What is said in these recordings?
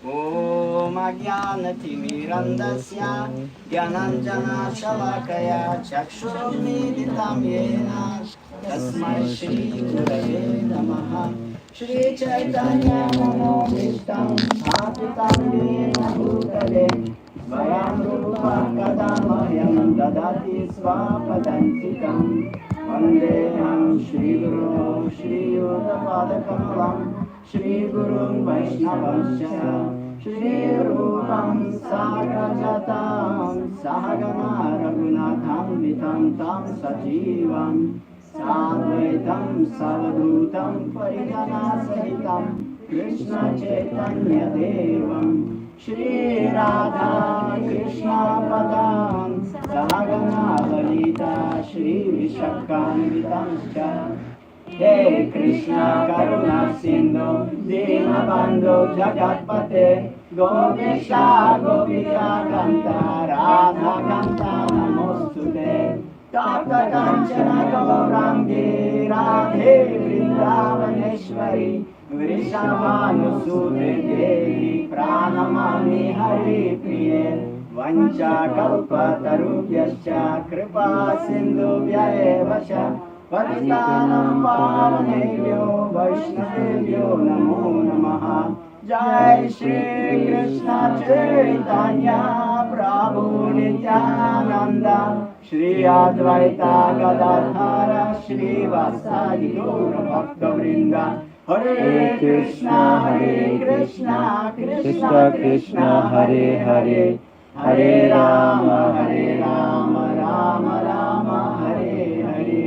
Om Ajnanatimirandasya Gyananjana Shalakaya Chakshurmilitam Yena Tasmai Shri Gurave Namaha Shri Chaitanya Manobishtam Sthapitam Yena Bhutale Svayam Rupa Kadamayam Dadati Svapadantikam Vandeham Shri Guru Shri Yudapadakamalam Shri Guru Vaishnavasya Shri Rupam Sagrajatam Sahagana Raghunatham Vitam Tam Sajivam Sadvaitam Savadutam Parijana Sahitam Krishna Chaitanya Devam Shri Radha Krishna Padam Sahagana Lalita Shri Vishakam Vitamscha He Krishna Karuna Sindhu Dinabandhu Jagatpate Gopesha Gopika Kanta Radha Kanta Namostute Tapta Kanchana Gaurangi Radhe Vrindavaneshwari Vrishabhanusute Devi Pranamami Hari Priye Vancha Kalpa Tarubhyascha Kripa Sindhubhya Eva Cha Patitanam Pavanebhyo Vaishnavebhyo Namo Namaha Jai Shri Krishna Chaitanya Prabhu Nityananda Shri Advaita Gadadhara Shri Vasadi Gaura Bhakta Vrinda Hare Krishna Krishna Krishna Hare Hare Hare Rama Rama Rama Hare Hare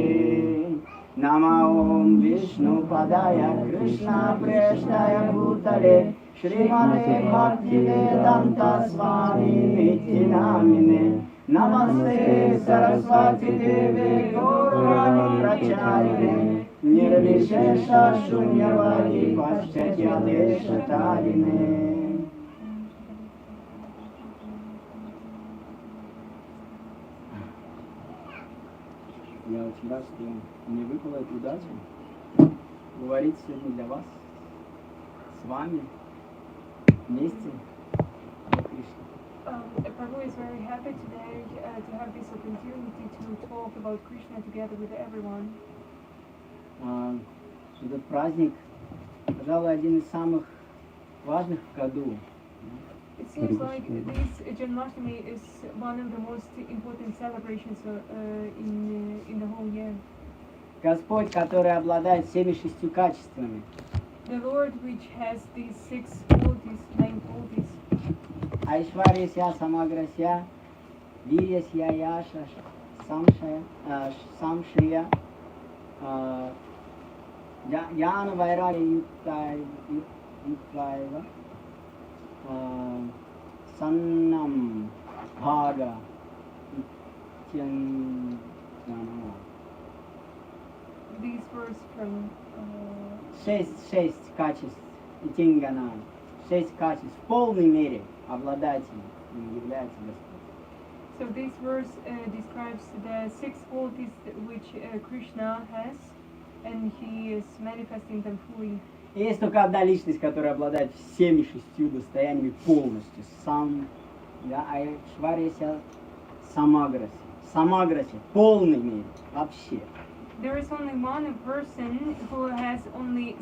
Nama Om Vishnu Padaya Krishna Preshtaya Bhutale Srimate Bhakti Vedanta Swami Niti Namine Namaste Saraswati Devi Gaurani Pracharine Nirvishesha Shunyavadi Paschatya Deshatarine. Я очень рад, что мне выпала эта удача говорить сегодня для вас, с вами, вместе. Prabhu is very happy today to have this opportunity to talk about Krishna together with everyone. Этот праздник, пожалуй, один из самых важных в году. It seems like this Janmashtami is one of the most important celebrations in the whole year. Господь, который обладает всеми 6 качествами. The Lord, which has these 6 qualities, 9 qualities. Aishvarya Samagrasya, Viryasya Yasha, Samshriya, Jnana Vairagya Yuktaiva, Sannam Bhaga, These words from 6 качеств Тингана, 6 качеств в полной мере обладать им является Господь. So this verse describes the 6 qualities which Krishna has, and he is manifesting them fully. Есть только одна личность, которая обладает всеми 6 достояниями полностью. Сам, да, Айшварья Самаграси. Самаграси в полной мере, вообще. There is only one person who has only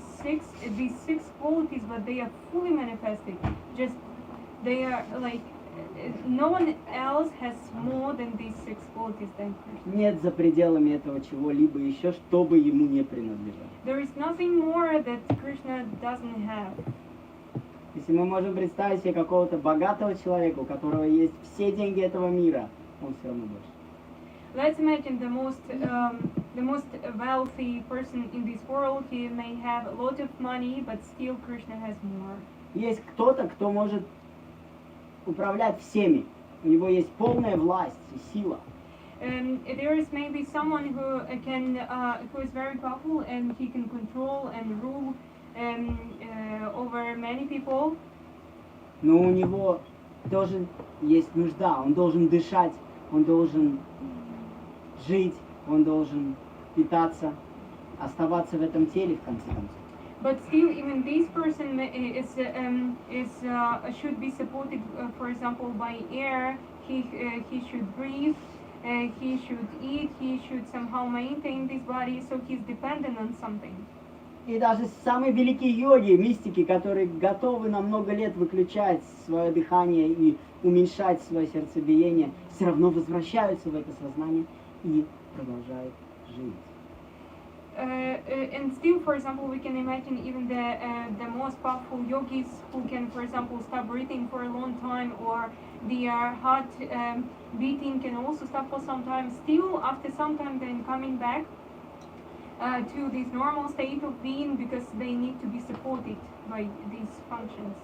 these 6 qualities, but they are fully manifested. Just they are like no one else has more than these 6 qualities than Krishna. Нет за пределами этого чего-либо еще, чтобы ему не принадлежало. There is nothing more that Krishna doesn't have. Если мы можем представить себе какого-то богатого человека, у которого есть все деньги этого мира, он все равно больше. Let's imagine the most wealthy person in this world. He may have a lot of money, but still Krishna has more. Есть кто-то, кто может управлять всеми. У него есть полная власть и сила. There is maybe someone who is very powerful and he can control and rule over many people. Но у него тоже есть нужда. Он должен дышать, он должен жить, он должен питаться, оставаться в этом теле в конце концов. But still, even this person should be supported, for example, by air. He should breathe. He should eat. He should somehow maintain this body. So he's dependent on something. И даже самые великие йоги, мистики, которые готовы на много лет выключать свое дыхание и уменьшать свое сердцебиение, все равно возвращаются в это сознание и продолжают жить. And still, for example, we can imagine even the most powerful yogis who can, for example, stop breathing for a long time, or their heart beating can also stop for some time. Still, after some time, then coming back to this normal state of being, because they need to be supported by these functions.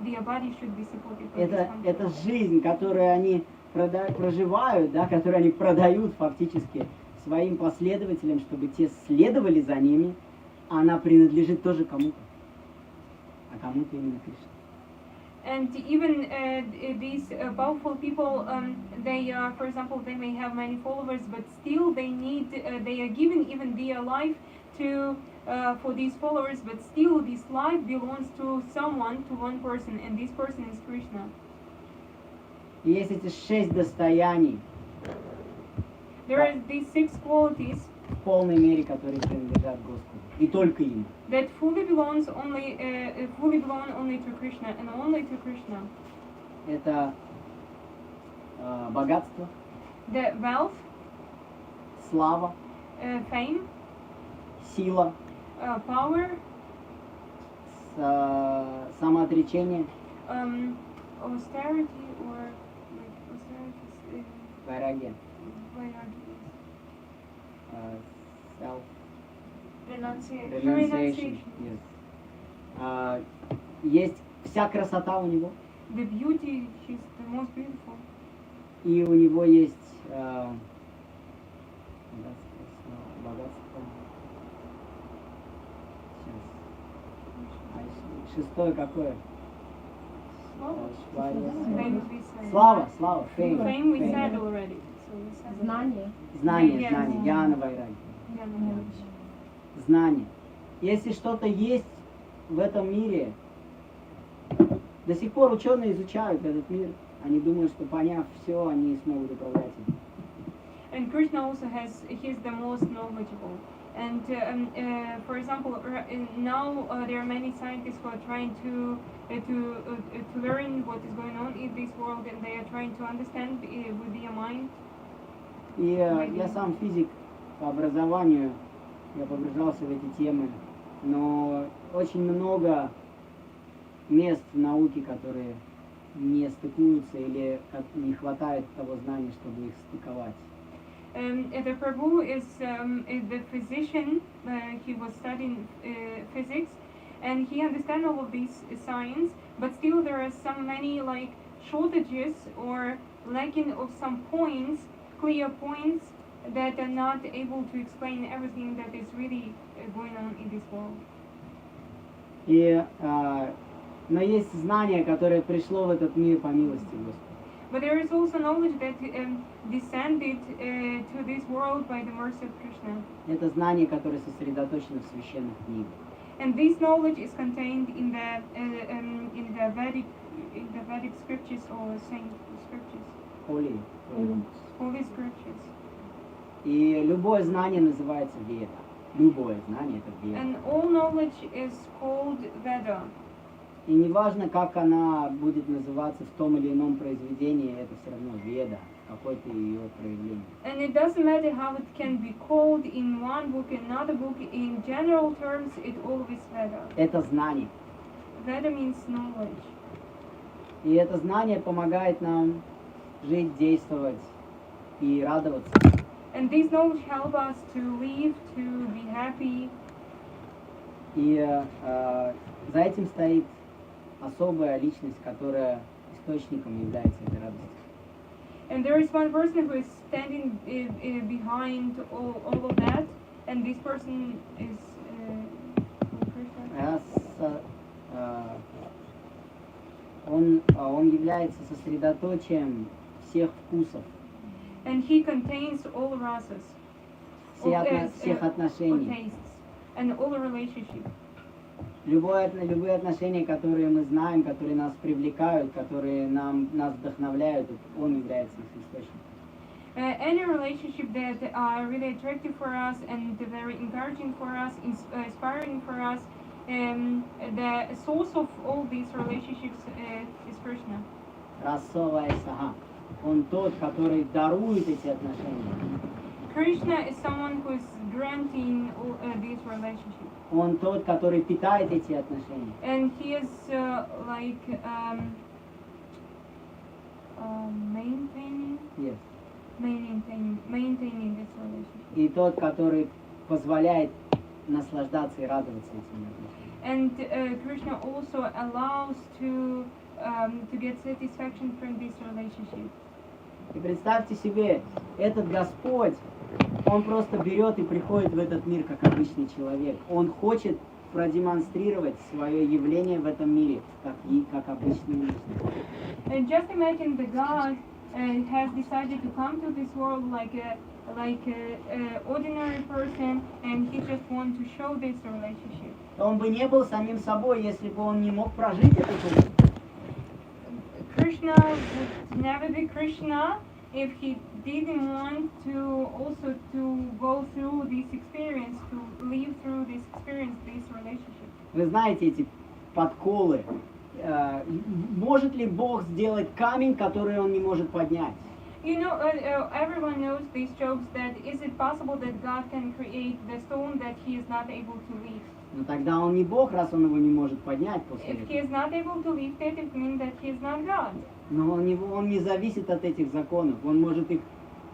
Their body should be supported by these functions. Это жизнь, которую они проживают, да, которую они продают фактически своим последователям, чтобы те следовали за ними, она принадлежит тоже кому-то, а кому-то именно Кришне. And even these powerful people, they are, for example, they may have many followers, but still they are giving even their life to for these followers, but still this life belongs to someone, to one person, and this person is Krishna. И есть эти 6 достояний, There are these 6 qualities в полной мере, которые принадлежат Господу, и только Ему. that fully belong only to Krishna and only to Krishna. Это богатство, The wealth, слава, fame, сила, power, самоотречение, austerity, or like austerity, вайрагья, self renunciation. Yes. Есть вся красота у него, The beauty, she's the most beautiful. и у него есть богатство. Сейчас. Шестое какое? Fame we said. Слава, fame. Fame we said already. So we said Знание. Знание, Yes. знание, гьяна вайраги. Yeah, no. Знание. Если что-то есть в этом мире, до сих пор ученые изучают этот мир, они думают, что поняв все, они смогут управлять им. And Krishna also he's the most knowledgeable. And for example, now there are many scientists who are trying to learn what is going on in this world, and they are trying to understand with their mind. И я сам физик по образованию, я погружался в эти темы, но очень много мест в науке, которые не стыкуются или не хватает того знания, чтобы их стыковать. The Prabhu is the physician. He was studying physics, and he understands all of these science. But still, there are so many like shortages or lacking of some points, clear points that are not able to explain everything that is really going on in this world. И, но есть знание, которое пришло в этот мир по милости Господа. But there is also knowledge that descended to this world by the mercy of Krishna. Это знание, которое сосредоточено в священных книгах. And this knowledge is contained in the Vedic scriptures or saint scriptures, Holy. holy scriptures. И любое знание называется веда. Любое знание это веда. And all knowledge is called Veda. И неважно, как она будет называться в том или ином произведении, это все равно веда, какое-то ее проявление. And it doesn't matter how it can be called in one book, in another book. In general terms, it always Veda. Это знание. Veda means knowledge. И это знание помогает нам жить, действовать и радоваться. And this knowledge helps us to live, to be happy. И за этим стоит особая личность, которая источником является этой радости. And there is one person who is standing behind all of that, and this person is Krishna. Он является сосредоточием всех вкусов, And he contains all races, всех all отношений. tastes, and all relationships. Любые отношения, которые мы знаем, которые нас привлекают, которые нас вдохновляют, он является их источником. Any relationship that are really attractive for us and very encouraging for us, inspiring for us, the source of all these relationships is Krishna. Расовая сага. Он тот, который дарует эти отношения. Krishna is someone who is granting these relationships. Он тот, который питает эти отношения. And he is Yes. maintaining this relationship. И тот, который позволяет наслаждаться и радоваться этими отношениями. And Krishna also allows to get satisfaction from this relationship. И представьте себе, этот Господь, Он просто берет и приходит в этот мир как обычный человек. Он хочет продемонстрировать свое явление в этом мире как обычный личность. And just imagine the God has decided to come to this world like a ordinary person, and he just wants to show this relationship. Он бы не был самим собой, если бы он не мог прожить эту жизнь. Krishna would never be Krishna if he didn't want to also to go through this experience, to live through this experience, this relationship. Вы знаете эти подколы. Может ли Бог сделать камень, который Он не может поднять? You know, everyone knows these jokes that is it possible that God can create the stone that he is not able to lift? Но тогда Он не Бог, раз Он его не может поднять после If he этого. is not able to lift it, it means that he is not God. Но он не зависит от этих законов. Он может их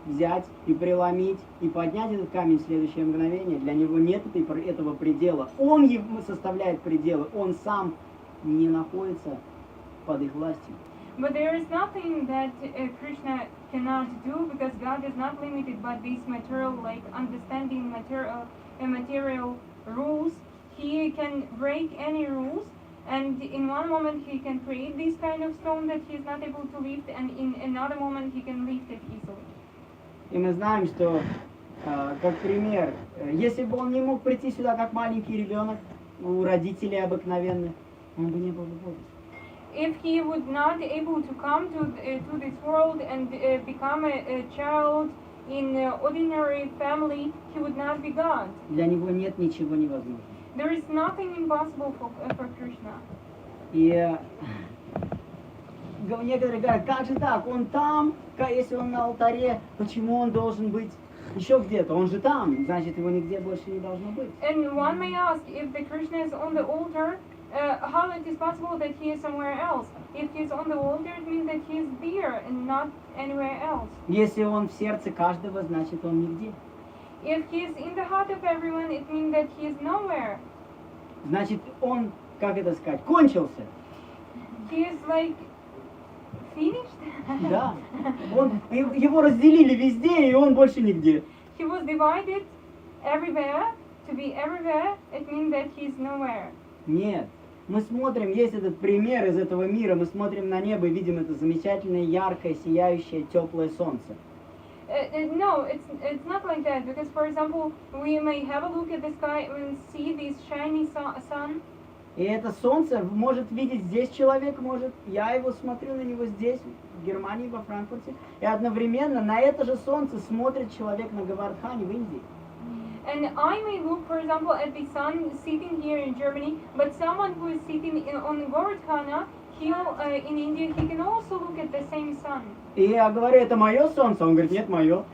взять и преломить, и поднять этот камень в следующее мгновение. Для него нет этого предела. Он составляет пределы. Он сам не находится под их властью. But there is nothing that Krishna cannot do because God is not limited by these material, like understanding material rules. He can break any rules, and in one moment he can create this kind of stone that he is not able to lift, and in another moment he can lift it easily. И мы знаем, что, как пример, если бы он не мог прийти сюда как маленький ребенок, у родителей обыкновенных, он бы не был бы Богом. If he would not able to come to this world and become a child in an ordinary family, he would not be God. Для него нет ничего невозможного. There is nothing impossible for Krishna. И некоторые говорят, как же так, он там, если он на алтаре, почему он должен быть еще где-то? Он же там, значит, его нигде больше не должно быть. And one may ask, if the Krishna is on the altar, how it is possible that he is somewhere else? If he is on the altar, it means that he is there and not anywhere else. Если он в сердце каждого, значит, он нигде. If he is in the heart of everyone, it means that he is nowhere. Значит, он, как это сказать, кончился. He is like finished. Да. Его разделили везде, и он больше нигде. He was divided everywhere. To be everywhere, it means that he is nowhere. Нет. Мы смотрим, есть этот пример из этого мира, мы смотрим на небо и видим это замечательное, яркое, сияющее, теплое солнце. No, it's not like that. Because, for example, we may have a look at the sky and see this shiny sun. И это солнце может видеть здесь человек, может, я его смотрю на него здесь, в Германии, во Франкфурте, и одновременно на это же солнце смотрит человек на Гавардхане в Индии. And I may look, for example, at the sun sitting here in Germany, but someone who is sitting on Govardhana, in India, he can also look at the same sun. И я говорю, это мое солнце? Он говорит, нет, мое.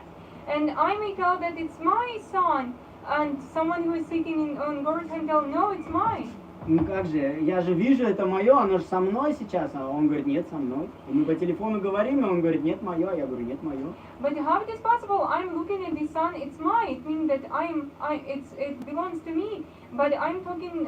And I may tell that it's my sun, and someone who is sitting on Govardhana tell, no, it's mine. Ну как же, я же вижу, это мое, оно же со мной сейчас. А он говорит, нет, со мной. И мы по телефону говорим, и он говорит, нет, мое. Я говорю, нет, мое. But how it is possible? I'm looking at the sun, it's mine. It means that it belongs to me. But I'm talking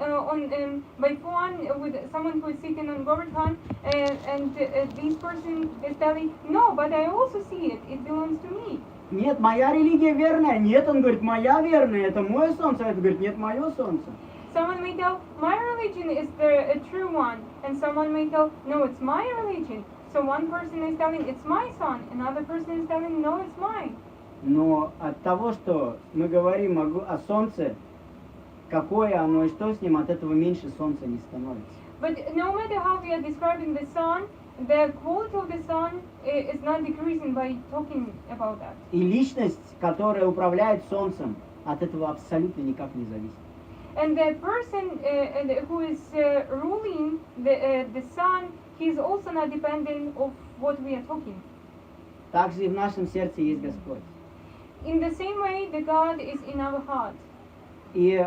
by phone with someone who is sitting on Govardhan, and this person is telling, no, but I also see it. It belongs to me. Нет, моя религия верная. Нет, он говорит, моя верная. Это мое солнце. А это говорит, нет, мое солнце. Someone may tell, my religion is the true one. And someone may tell, no, it's my religion. So one person is telling, it's my son. Another person is telling, no, it's mine. Но от того, что мы говорим о солнце, какое оно и что с ним, от этого меньше солнца не становится. But no matter how we are describing the sun, the quality of the sun is not decreasing by talking about that. И личность, которая управляет солнцем, от этого абсолютно никак не зависит. And the person who is ruling the sun, he is also not dependent of what we are talking. Также и в нашем сердце есть Господь. In the same way, the God is in our heart. И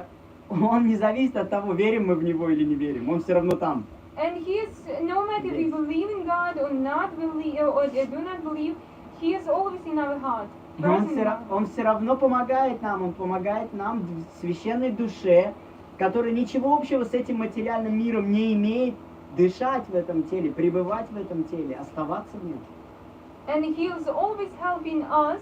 Он не зависит от того, верим мы в Него или не верим. Он все равно там. And he is, no matter if we believe in God or not believe or do not believe, he is always in our heart. И Он все равно помогает нам. Он помогает нам в священной душе, которая ничего общего с этим материальным миром не имеет, дышать в этом теле, пребывать в этом теле, оставаться в нем. And he is always helping us.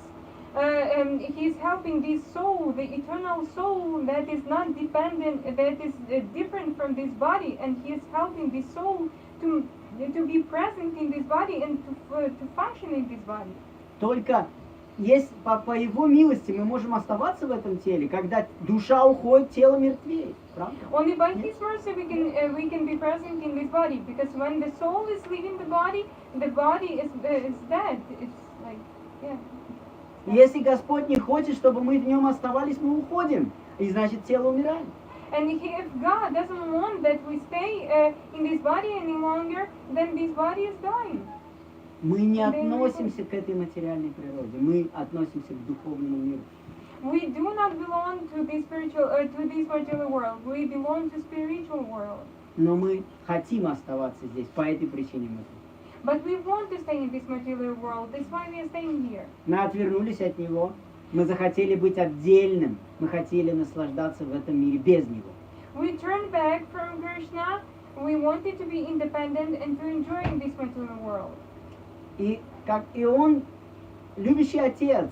He is helping this soul, the eternal soul that is not dependent, that is different from this body, and he is helping this soul to be present in this body and to function in this body. Только есть по Его милости мы можем оставаться в этом теле, когда душа уходит, тело мертвеет. Правда? Only by His mercy we can be present in this body, because when the soul is leaving the body is dead. It's like, yeah. Если Господь не хочет, чтобы мы в нем оставались, мы уходим, и значит тело умирает. And if God doesn't want that we stay in this body any longer, then this body is dying. Мы не относимся к этой материальной природе, мы относимся к духовному миру. We do not belong to this material world. We belong to spiritual world. Но мы хотим оставаться здесь, по этой причине мы тут. But we want to stay in this material world. That's why we are staying here. Мы отвернулись от Него, мы захотели быть отдельным, мы хотели наслаждаться в этом мире без Него. We turned back from Krishna. We wanted to be independent and to enjoy this material world. И Он, любящий Отец,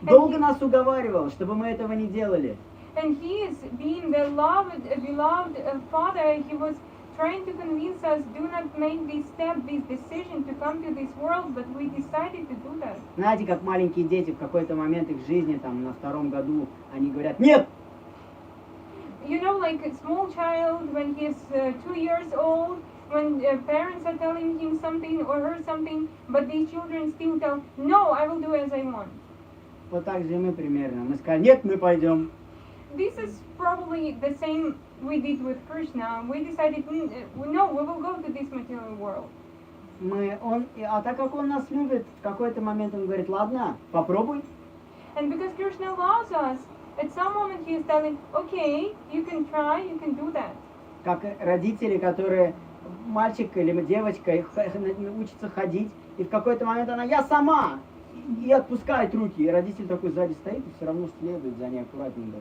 долго нас уговаривал, чтобы мы этого не делали. And He is being the beloved Father. He was trying to convince us, do not make this step, this decision to come to this world, but we decided to do that. Знаете, как маленькие дети в какой-то момент их жизни, там, на 2-м году, они говорят: «Нет!» You know, like a small child, when he is 2 years old, when parents are telling him something or her something, but these children still tell, no, I will do as I want. Вот так же и мы примерно. Мы сказали: «Нет, мы пойдем». This is probably the same we did with Krishna. We decided, no, we will go to this material world. А так как Он нас любит, в какой-то момент Он говорит: «Ладно, попробуй». And because Krishna loves us, at some moment He is telling, okay, you can try, you can do that. Как родители, которые, мальчик или девочка учатся ходить, и в какой-то момент она: «Я сама!» и отпускает руки, и родитель такой сзади стоит и все равно следует за ней аккуратненько.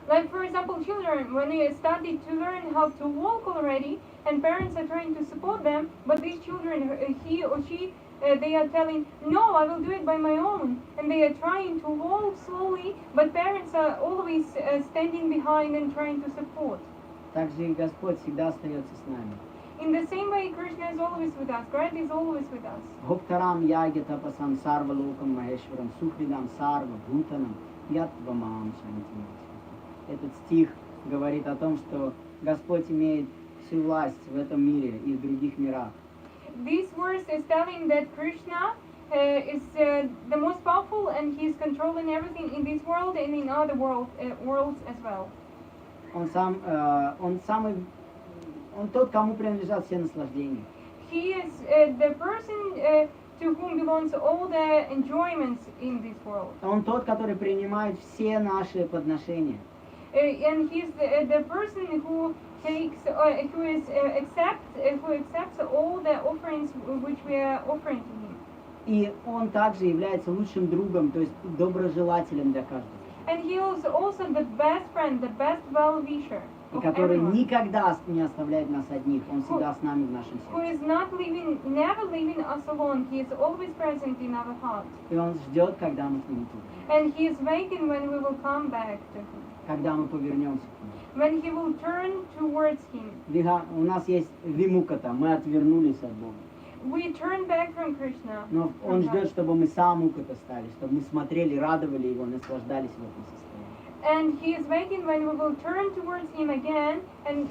Like, for example, children, when they started to learn how to walk already, and parents are trying to support them, but these children, he or she, they are telling, no, I will do it by my own, and they are trying to walk slowly, but parents are always standing behind and trying to support. Так же и Господь всегда остается с нами. In the same way, Krishna is always with us. God is always with us. Гоптарам ягита пасам сарва локам махешварам сухридам сарва бхутанам ятвамам шантимам. Этот стих говорит о том, что Господь имеет всю власть в этом мире и в других мирах. This verse is telling that Krishna is the most powerful, and He is controlling everything in this world and in other worlds as well. Он тот, кому принадлежат все наслаждения. He is the person to whom belongs all the enjoyments in this world. Он тот, который принимает все наши подношения. And He is the person who accepts all the offerings which we are offering to Him. И Он также является лучшим другом, то есть доброжелателем для каждого. And He is also the best friend, the best well-wisher. И который никогда не оставляет нас одних. Он всегда с нами в нашем Who сердце. is never leaving us alone. He is always present in our hearts. И Он ждет, когда мы к Нему придем. And He is waiting when we will come back to Him. Когда мы повернемся к Нему. When He will turn towards Him. У нас есть вимуката, мы отвернулись от Бога. We turn back from Krishna. Но Он ждет, чтобы мы самуката стали, чтобы мы смотрели, радовали Его, наслаждались в этом состоянии. And he is waiting when we will turn towards him again, and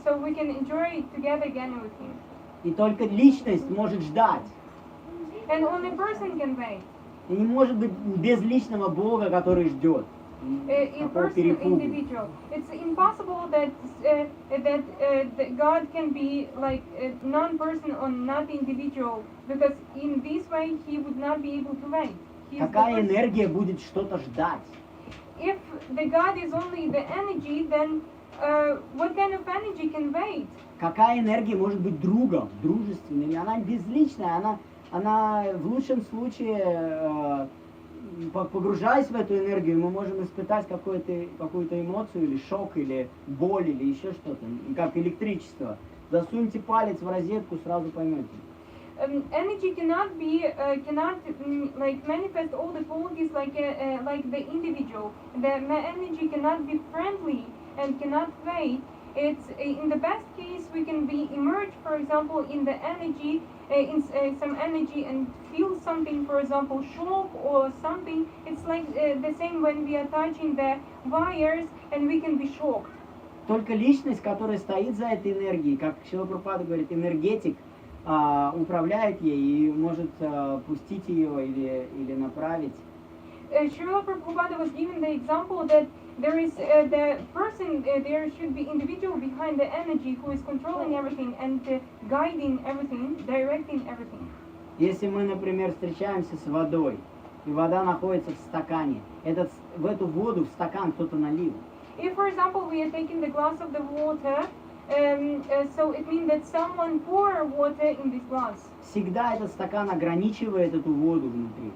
so we can enjoy together again with him. И только личность может ждать. And only person can wait. И не может быть безличного Бога, который ждет. Impersonal individual. It's impossible that that God can be like non-person or not individual, because in this way he would not be able to wait. He is the Какая person. энергия будет что-то ждать? If the God is only the energy, then what kind of energy can wait? Какая энергия может быть другом, дружественной? Она безличная, она в лучшем случае, погружаясь в эту энергию, мы можем испытать какую-то эмоцию, или шок, или боль, или еще что-то, как электричество. Засуньте палец в розетку, сразу поймете. Energy cannot like manifest all the qualities like the individual. The energy cannot be friendly and cannot wait. It's in the best case we can be immersed, for example, in the energy, in some energy, and feel something, for example, shock or something. It's like the same when we are touching the wires and we can be shocked. Только личность, которая стоит за этой энергией, как Шрила Прабхупада говорит, энергетик, управляет ей и может пустить ее или направить. Srila Prabhupada was given the example that there is the person, there should be individual behind the energy who is controlling everything and guiding everything, directing everything. Если мы, например, встречаемся с водой, и вода находится в стакане, в эту воду, в стакан кто-то налил. If, for example, we are taking the glass of the water, so it means that someone pour water in this glass. Всегда этот стакан ограничивает эту воду внутри.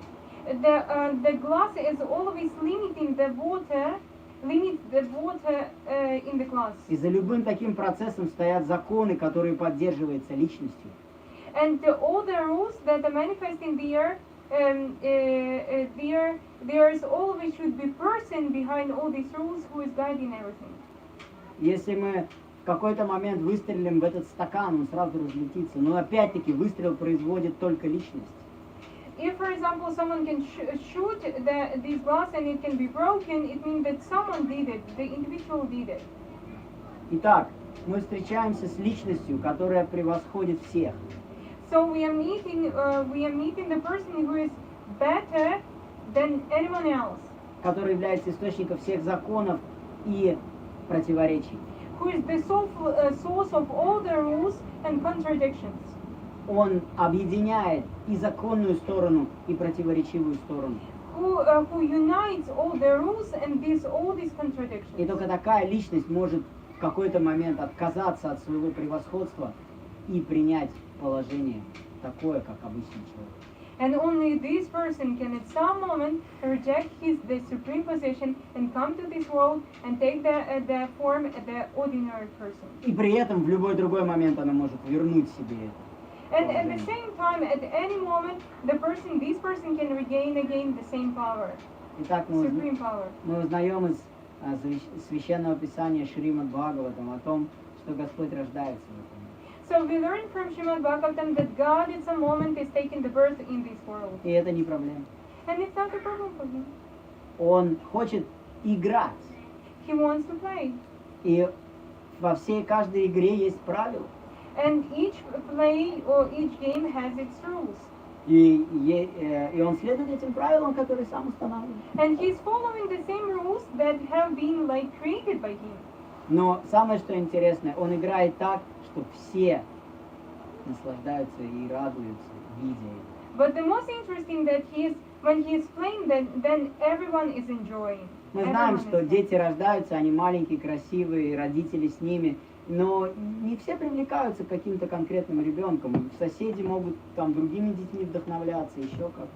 The glass is always limiting the water, in the glass. И за любым таким процессом стоят законы, которые поддерживаются личностью. And all the rules that are manifest in the earth, there's always should be person behind all these rules who is guiding everything. Если мы в какой-то момент выстрелим в этот стакан, он сразу разлетится. Но опять-таки выстрел производит только личность. If, for example, someone can shoot this glass and it can be broken, it means that someone did it, the individual did it. Итак, мы встречаемся с личностью, которая превосходит всех. So we are meeting the person who is better than anyone else. Который является источником всех законов и противоречий. Who is the source of all the rules and contradictions. Он объединяет и законную сторону, и противоречивую сторону. Who unites all the rules and all these contradictions. И только такая личность может в какой-то момент отказаться от своего превосходства и принять положение такое, как обычный человек. And only this person can at some moment reject the supreme position and come to this world and take the form of the ordinary person. И при этом в любой другой момент она может вернуть себе это. And at the same time, at any moment, this person can regain again the same power, Итак, supreme power. мы узнаем из священного писания Шримад Бхагаватам о том, что Господь рождается в этом. So we learn from Srimad Bhagavatam that God at some moment is taking the birth in this world. И это не проблема. And it's not a problem for him. Он хочет играть. He wants to play. И во всей каждой игре есть правила. And each play or each game has its rules. И он следует этим правилам, которые сам устанавливает. And he's following the same rules that have been like created by him. Но самое, что интересное, он играет так, что все наслаждаются и радуются, видя это. But the most interesting that when he is playing, then everyone is enjoying. Мы знаем, что дети рождаются, они маленькие, красивые, родители с ними, но не все привлекаются к каким-то конкретным ребенкам. Соседи могут там другими детьми вдохновляться, еще как.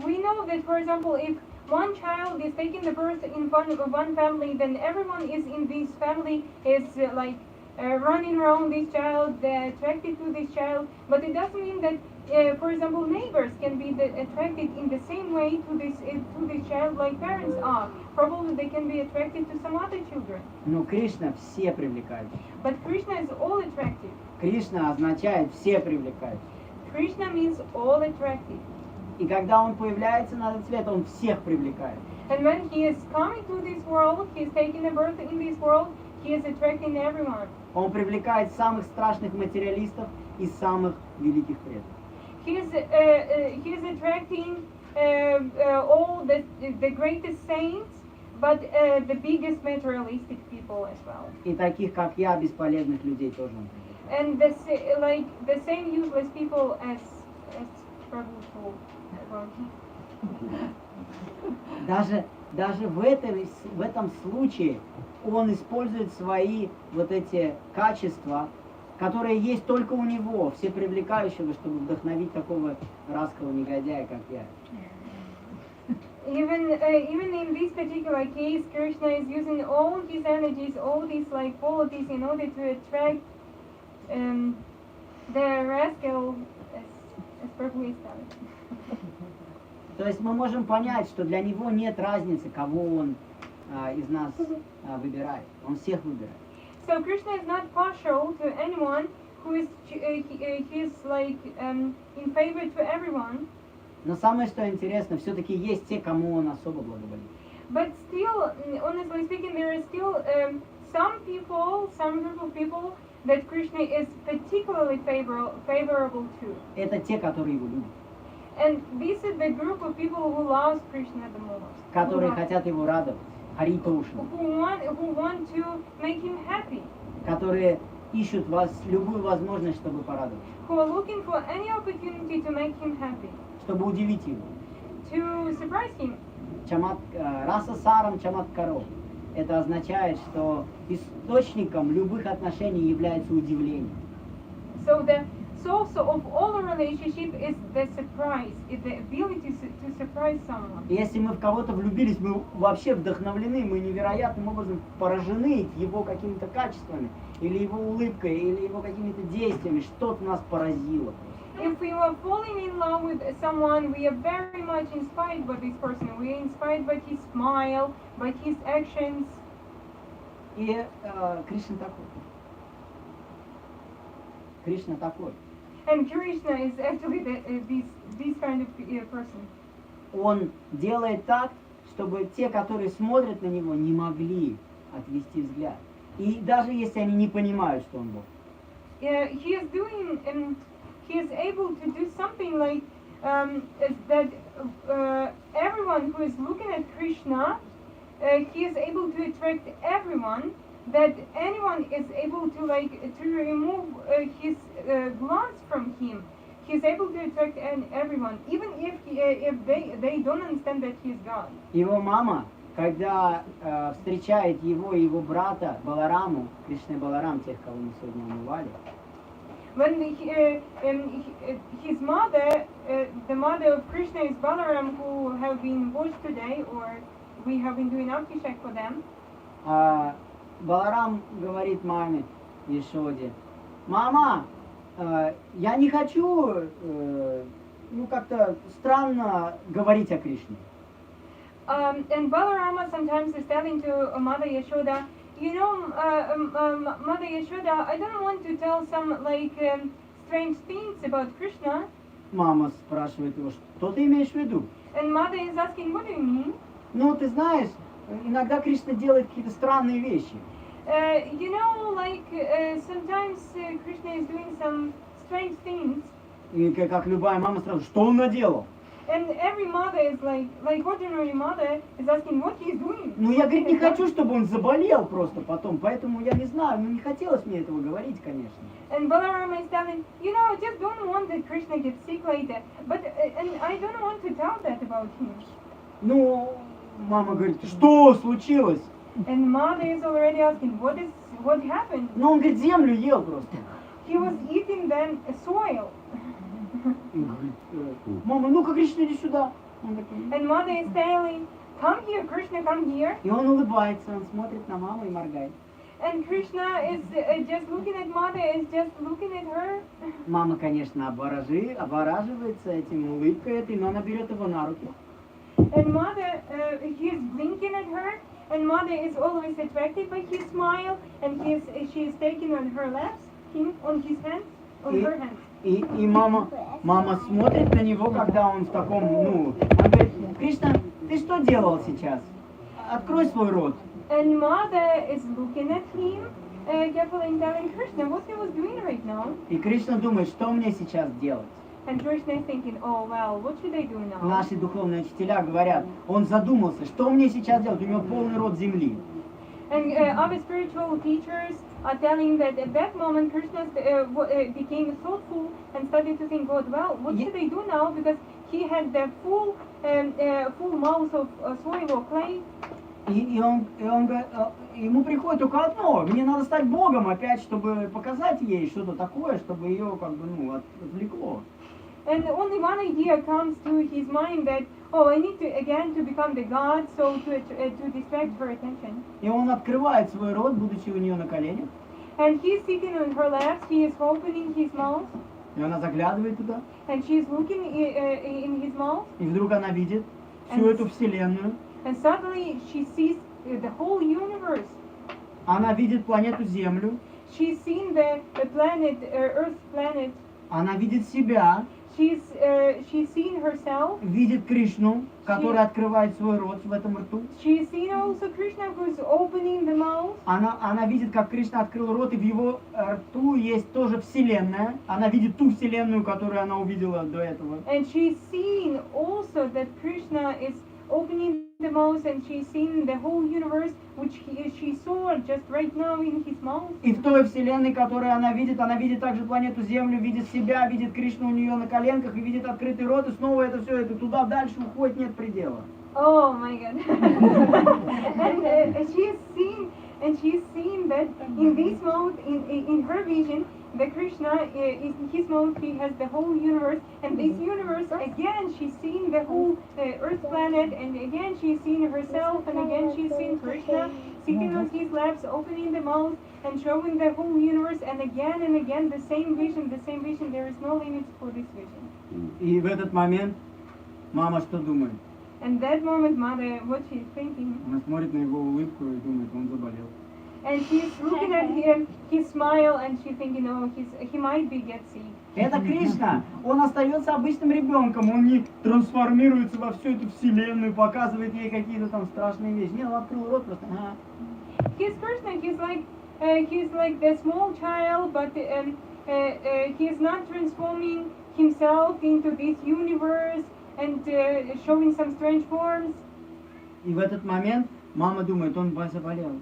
We know that, for example, if one child is taking the birth in front of one family, then everyone is in this family is running around this child, they're attracted to this child. But it doesn't mean that, for example, neighbors can be attracted in the same way to this child like parents are. Probably they can be attracted to some other children. Но Кришна все привлекает. But Krishna is all attractive. Кришна означает все привлекает. Krishna means all attractive. И когда он появляется на этот свет, он всех привлекает. And when he is coming to this world, he is taking a birth in this world, he is attracting everyone. Он привлекает самых страшных материалистов и самых великих предков. He is attracting all the greatest saints, but the biggest materialistic people as well. И таких, как я, бесполезных людей тоже он привлекает. And the same useless people as Prabhu told about him. Даже в этом случае он использует свои вот эти качества, которые есть только у него, все привлекающего, чтобы вдохновить такого раского негодяя, как я. Even in this particular case, Krishna is using all his energies, all these like qualities in order to attract the rascal, as Prabhu is telling. То есть мы можем понять, что для него нет разницы, кого он из нас выбирает. Он всех выбирает. So Krishna is not partial to anyone who is he is like in favor to everyone. Но самое что интересно, все-таки есть те, кому он особо благоволит. But still, honestly speaking, there are still some group of people that Krishna is particularly favorable to. Это те, которые его любят. And this is the group of people who loves Krishna the most. Которые хотят его радовать. Харитошин. Who want to make him happy. Которые ищут любую возможность, чтобы порадовать. Who are looking for any opportunity to make him happy. Чтобы удивить его. To surprise him. Раса сарам чаматкаро. Это означает, что источником любых отношений является удивление. So the source of all relationship is the surprise, is the ability to surprise someone. Если мы в кого-то влюбились, мы вообще вдохновлены, мы невероятным образом поражены его какими-то качествами, или его улыбкой, или его какими-то действиями, что-то нас поразило. If we are falling in love with someone, we are very much inspired by this person. We are inspired by his smile, by his actions. И Кришна такой. Кришна такой. And Krishna is actually this kind of person. Он делает так, чтобы те, которые смотрят на него, не могли отвести взгляд. И даже если они не понимают, что он Бог. He is able to do something like that everyone who is looking at Krishna, he is able to attract everyone, that anyone is able to remove his glance from him. He is able to attract everyone, even if they don't understand that he is God. Его мама, когда встречает его и его брата Балараму, Кришна и Баларам, тех, кого мы сегодня умывали, when his mother, the mother of Krishna is Balaram, who have been washed today, or we have been doing Abhishek for them. Баларам говорит маме Ешоде: «Мама, я не хочу, как-то странно говорить о Кришне». And Balarama sometimes is telling to Mother Yashoda, you know, Mother Yashoda, I don't want to tell some strange things about Krishna. Мама спрашивает его: что ты имеешь в виду? And Mother is asking, what do you mean? Ну, ты знаешь, иногда Кришна делает какие-то странные вещи. You know, sometimes Krishna is doing some strange things. И как любая мама сразу: что он наделал? And every mother is like ordinary mother is asking what he is doing. Ну, я, говорит, не хочу, чтобы он заболел просто потом, поэтому я не знаю, не хотелось мне этого говорить, конечно. And Balarama is telling, you know, I just don't want that Krishna gets sick later, but and I don't want to tell that about him. Ну, мама говорит: что случилось? And mother is already asking, what happened? Ну, он, говорит, землю ел просто. He was eating then soil. Мама, ну-ка, Кришна, иди сюда. And mother is telling, come here, Krishna, come here. И он улыбается, он смотрит на маму и моргает. And Krishna is just looking at mother, is just looking at her. Мама, конечно, обораживается этим улыбкой этой, но она берет его на руки. And mother, he is blinking at her, and mother is always attracted by his smile, and she is taking on her laps, him on his hands, on her hands. И мама смотрит на него, когда он в таком, он говорит: Кришна, Ты что делал сейчас? Открой свой рот. And mother is looking at him carefully and telling Krishna what he was doing right now. И Кришна думает, что мне сейчас делать? And Krishna is thinking, oh well, what should I do now? Наши духовные учителя говорят, он задумался, что мне сейчас делать? У него полный рот земли. And our spiritual teachers are telling that at that moment Krishna became thoughtful and started to think, God, well, what should I do now? Because he had the full mouth of soil or clay. Ему приходит только одно: мне надо стать Богом опять, чтобы показать ей что-то такое, чтобы ее как бы, отвлекло. And only one idea comes to his mind that, oh, I need to again to become the God, so to distract her attention. И он открывает свой рот, будучи у нее на коленях. And he's sitting on her lap, he is opening his mouth. И она заглядывает туда. And she's looking in his mouth. И вдруг она видит всю эту вселенную. And suddenly she sees the whole universe. Она видит планету Землю. She's seen the planet, Earth planet. Она видит себя. She's seen herself. Видит Кришну, который открывает свой рот в этом рту. She's seen also Krishna who's opening the mouth. Она видит, как Кришна открыл рот, и в его рту есть тоже вселенная. Она видит ту вселенную, которую она увидела до этого. And she's seen also that Krishna is opening the mouth, and she's seen the whole universe, which she saw just right now in his mouth. И в той вселенной, которую она видит также планету Землю, видит себя, видит Кришну у нее на коленках, и видит открытый рот, и снова это все, это туда дальше уходит, нет предела. Oh my God! And she's seen that in this mouth, in her vision, the Krishna is in his mouth. He has the whole universe, and this universe again, she's seen the whole Earth planet, and again she's seen herself, and again she's seen Krishna sitting on his laps, opening the mouth and showing the whole universe, and again the same vision, the same vision. There is no limit for this vision. И в этот момент мама что думает? And that moment, mother, what she's thinking. Она смотрит на его улыбку и думает, он заболел. And she's looking at him, his smile, and she's thinking, oh, he might get sick. Это Кришна. Он остается обычным ребенком. Он не трансформируется во всю эту вселенную, показывает ей какие-то там страшные вещи. Нет, он открыл рот просто. He's Krishna. He's like the small child, but he is not transforming himself into this universe and showing some strange forms. И в этот момент мама думает, он заболел.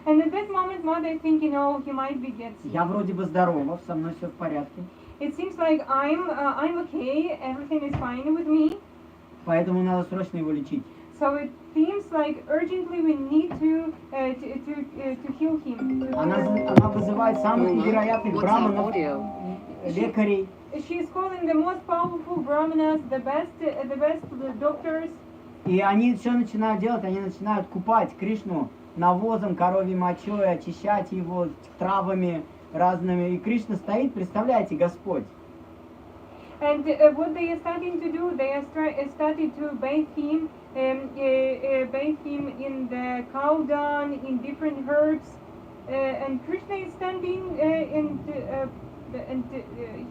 And at that moment, mother thinking, oh, he might get sick. Я вроде бы здорова, со мной все в порядке. It seems like I'm okay, everything is fine with me. Поэтому надо срочно его лечить. So it seems like urgently we need to heal him. Она вызывает самых невероятных браманов, лекарей. She is calling the most powerful brahmanas, the best doctors. И они что начинают делать? Они начинают купать Кришну навозом, коровьей мочой, очищать его травами разными. И Кришна стоит, представляете, Господь. And what they are starting to do, they are starting to bathe him in the cow dung, in different herbs. And Krishna is standing and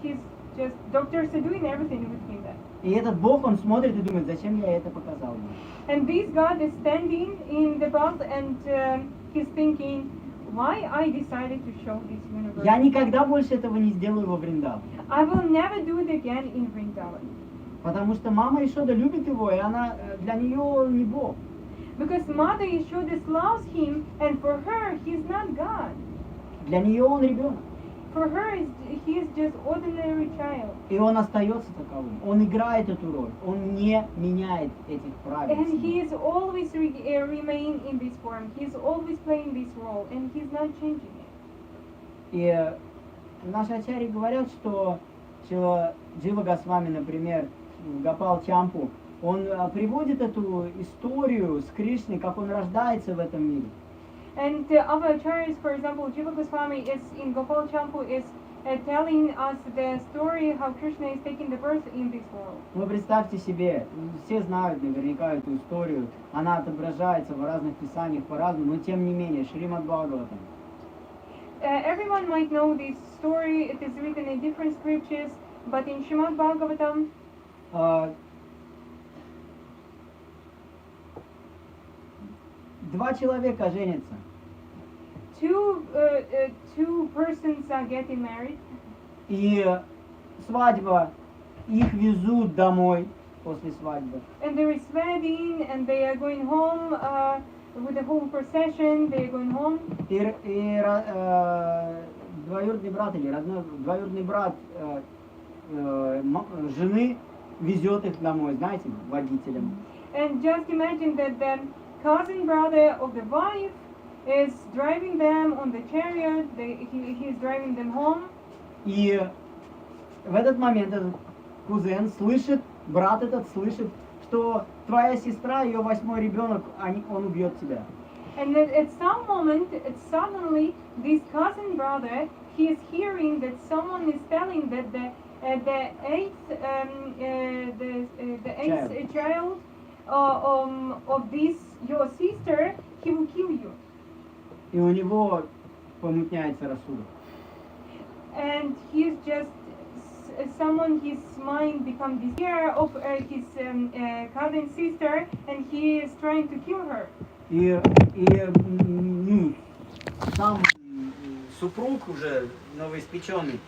he's just, doctors are doing everything with him there. И этот Бог, он смотрит и думает, зачем я это показал ему? And this God is standing in the path and he's thinking, why I decided to show this universe. Я никогда больше этого не сделаю во Вриндаване. I will never do it again in Vrindavan. Потому что мама Ишода любит его, и она для нее не Бог. Because Mother Yashoda loves him, and for her, he's not God. Для нее он ребенок. For her, he is just ordinary child. И он остается таковым. Он играет эту роль. Он не меняет этих правил. And he is always remain in this form. He is always playing this role, and he's not changing it. И наши ачарьи говорят, что Джива Госвами, например, в Гопал Чампу, он приводит эту историю с Кришной, как он рождается в этом мире. And our acharyas, for example, Jiva Goswami is in Gopal Champu is telling us the story how Krishna is taking the birth in this world. Ну, представьте себе, все знают наверняка эту историю, она отображается в разных писаниях по-разному, но тем не менее, Шримад Бхагаватам. Everyone might know this story, it is written in different scriptures, but in Srimad Bhagavatam, два человека женятся. Two persons are getting married, И свадьба, их везут домой после свадьбы. and there is wedding, and they are going home with the whole procession. They are going home, Двоюродный брат или двоюродный брат жены везет их домой, знаете, водителем. and just imagine that the cousin brother of the wife is driving them on the chariot. He is driving them home, И в этот момент этот кузен слышит, брат этот слышит, что твоя сестра, ее 8-й ребенок, он убьет тебя. and then at some moment, suddenly, this cousin brother, he is hearing that someone is telling that the eighth child of this your sister, he will kill you. И у него помутняется рассудок. And he is just someone, his mind becomes this fear of his cousin sister, and he is trying to kill her. И сам супруг уже новоиспеченный,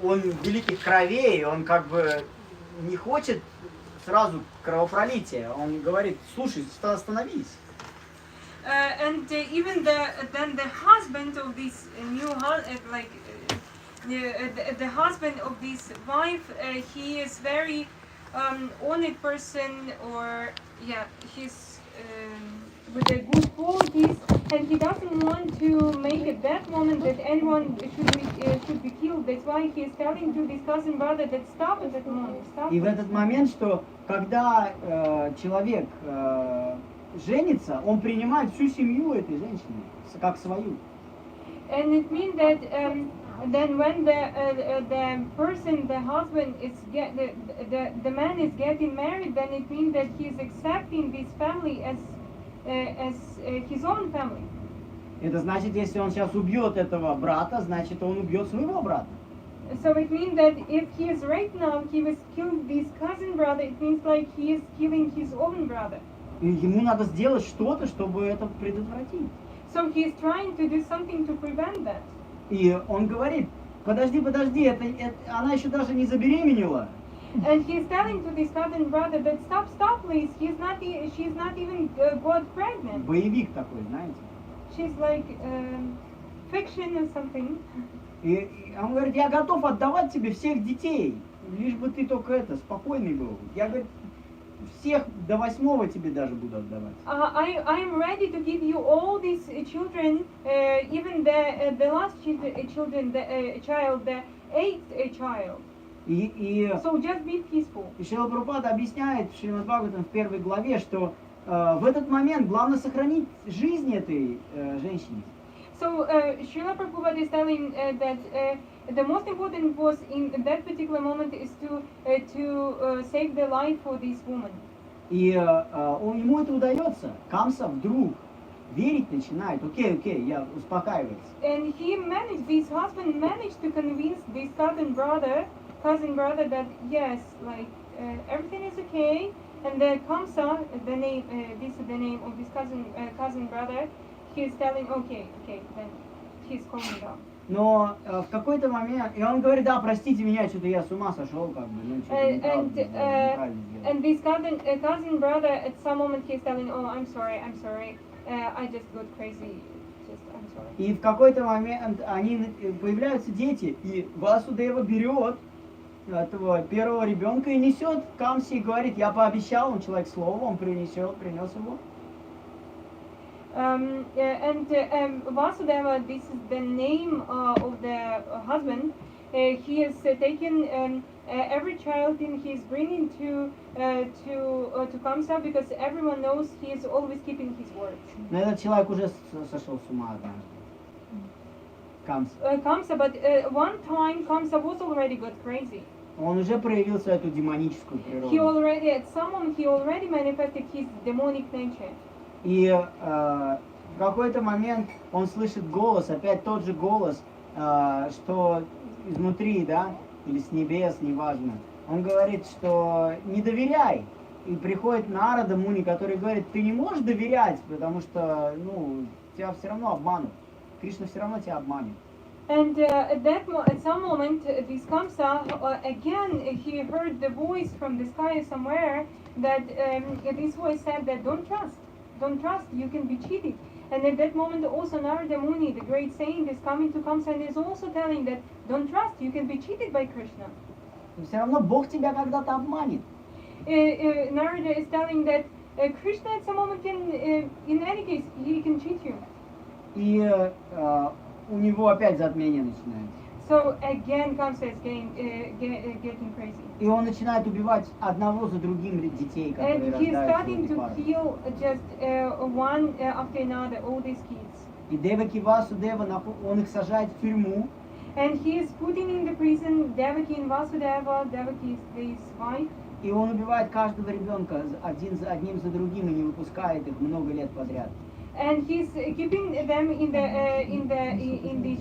он великих кровей, он как бы не хочет сразу кровопролития. Он говорит: слушай, остановись. And even then the husband of this the husband of this wife, he is very honored person, or he's with the good qualities, and he doesn't want to make at that moment that anyone should be killed. That's why he is telling to this cousin brother that stop at that moment. Stop. И в этот момент, что когда человек женится, он принимает всю семью этой женщины как свою. And it means that then when the person, the husband is the man is getting married, then it means that he is accepting this family as his own family. Это значит, если он сейчас убьет этого брата, значит, он убьет своего брата. So it means that if he is right now, he was killing this cousin brother, it means like he is killing his own brother. И ему надо сделать что-то, чтобы это предотвратить. So he is trying to do something to prevent that. И он говорит: подожди, она еще даже не забеременела. And he is telling to this cousin brother that stop, please. She's not even got pregnant. Боевик такой, знаете. She's like fiction or something. И он говорит: я готов отдавать тебе всех детей, лишь бы ты только спокойный был. Я, говорит, всех до 8-го тебе даже буду отдавать. I am ready to give you all these children, even the last children, the child, the 8th child. So just be peaceful. И Шрила Прабхупада объясняет в Шримад Бхагаватам в 1 главе, что в этот момент главное сохранить жизнь этой женщины. So Srila Prabhupada is telling that the most important was in that particular moment is to save the life for this woman. И ему это удается. Камса вдруг верить начинает. Окей, я успокаиваюсь. And this husband managed to convince this cousin brother that yes, like everything is okay. And then Kamsa, this is the name of this cousin brother. He is telling, okay, then he's calming down. Но в какой-то момент, и он говорит: да, простите меня, что-то я с ума сошел, как бы, ну, что-то неправильно сделал. And this cousin brother, at some moment he is telling, oh, I'm sorry, I just got crazy, I'm sorry. И в какой-то момент появляются дети, и Васудева берет этого первого ребенка и несет к Камсе и говорит: я пообещал, он человек слова, он принес его. And Vasudeva, this is the name of the husband. He has taken every child and he is bringing to Kamsa, because everyone knows he is always keeping his word. Но этот человек уже сошел с ума однажды. Kamsa, but one time Kamsa was already got crazy. Он уже проявил свою эту демоническую природу. He already manifested his demonic nature. И в какой-то момент он слышит голос, опять тот же голос, что изнутри, да, или с небес, неважно. Он говорит, что не доверяй И приходит Нарада Муни, который говорит, ты не можешь доверять, потому что, тебя все равно обманут. Кришна все равно тебя обманет. And at some moment, this Kamsa, again, he heard the voice from the sky somewhere that this voice said that don't trust, you can be cheated. And at that moment also Narada Muni, the great saint, is coming to Kamsa and is also telling that don't trust, you can be cheated by Krishna. И все равно Бог тебя когда-то обманет. Narada is telling that Krishna at some moment can, in any case, he can cheat you. И у него опять затмение начинается. So again, Kamsa is getting crazy. И он начинает убивать одного за другим детей, которые And he is рождаются в starting этой to паре. kill just one after another, all these kids. И Деваки Васудева, он их сажает в тюрьму. And he is putting in the prison Devaki and Vasudeva. Devaki is his wife. И он убивает каждого ребенка одним за другим и не выпускает их много лет подряд. And he's keeping them in this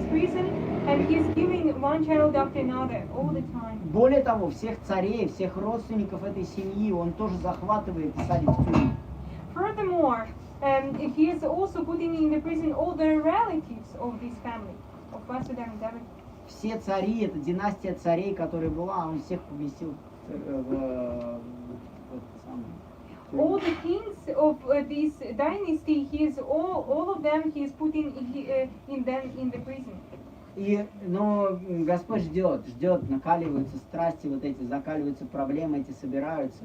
prison, and he's killing one child after another all the time. Более того, всех царей, всех родственников этой семьи он тоже захватывает и садит в тюрьму. Furthermore, he is also putting in the prison all the relatives of this family, of Vasudeva and Devaki. Все цари, это династия царей, которая была, он всех поместил в этот самый. All the kings of this dynasty, he is all of them. He is putting in the prison. И, Господь ждет, накаливаются страсти вот эти, закаливаются проблемы эти, собираются.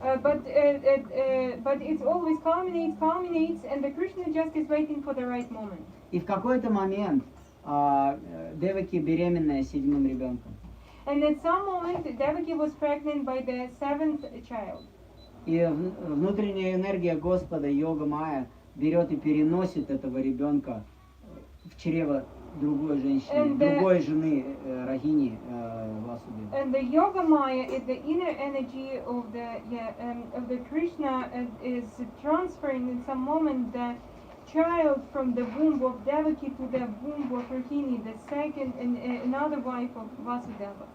But it always culminates, and the Krishna just is waiting for the right moment. И в какой-то момент Деваки беременная 7-м ребенком. And at some moment, Devaki was pregnant by the 7th child. И внутренняя энергия Господа, йога Майя, берет и переносит этого ребенка в чрево другой женщины, другой жены Рахини Васудевы. And the Yoga Maya is the inner energy of the Krishna, is transferring in some moment the child from the womb of Devaki to the womb of Rahini, the second and another wife of Vasudeva.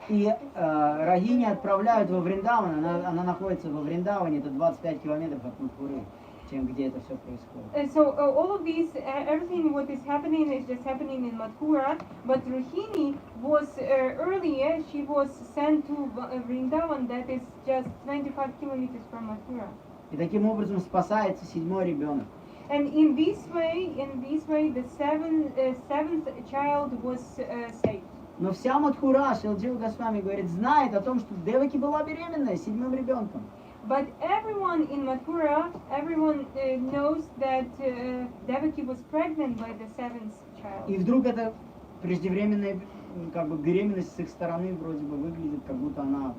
И Рахини отправляют во Вриндаван, она находится во Вриндаване, это 25 километров от Мадхуры, где это все происходит. So all of these, everything what is happening is just happening in Mathura, but Rohini was earlier, she was sent to Vrindavan, that is just 25 kilometers from Mathura. И таким образом спасается 7-й ребенок. And in this way, the seventh child was saved. Но вся Мадхура, Шилджива Госвами говорит, знает о том, что Деваки была беременная 7-м ребенком. But everyone in Mathura, everyone knows that Devaki was pregnant by the 7th child. И вдруг эта преждевременная беременность с их стороны вроде бы выглядит, как будто она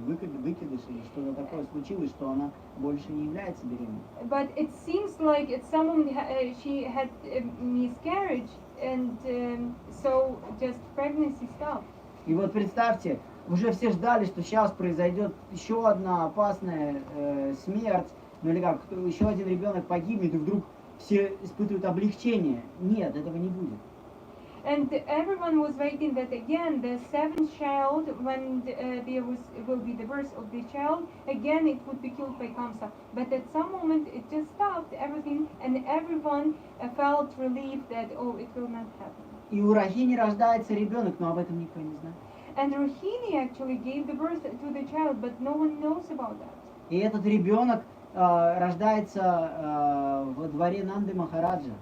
выкидыш или что-то такое случилось, что она больше не является беременной. But it seems like she had miscarriage, and so just pregnancy stopped. И вот представьте, уже все ждали, что сейчас произойдет еще одна опасная смерть, или еще один ребенок погибнет, и вдруг все испытывают облегчение. Нет, этого не будет. And everyone was waiting that again the 7th child, when there will be the birth of the child, again it would be killed by Kamsa. But at some moment it just stopped everything, and everyone felt relieved that it will not happen. И у Рахини рождается ребенок, но об этом никто не знает. And Rohini actually gave the birth to the child, but no one knows about that. И этот ребенок рождается во дворе Нанды Махараджа.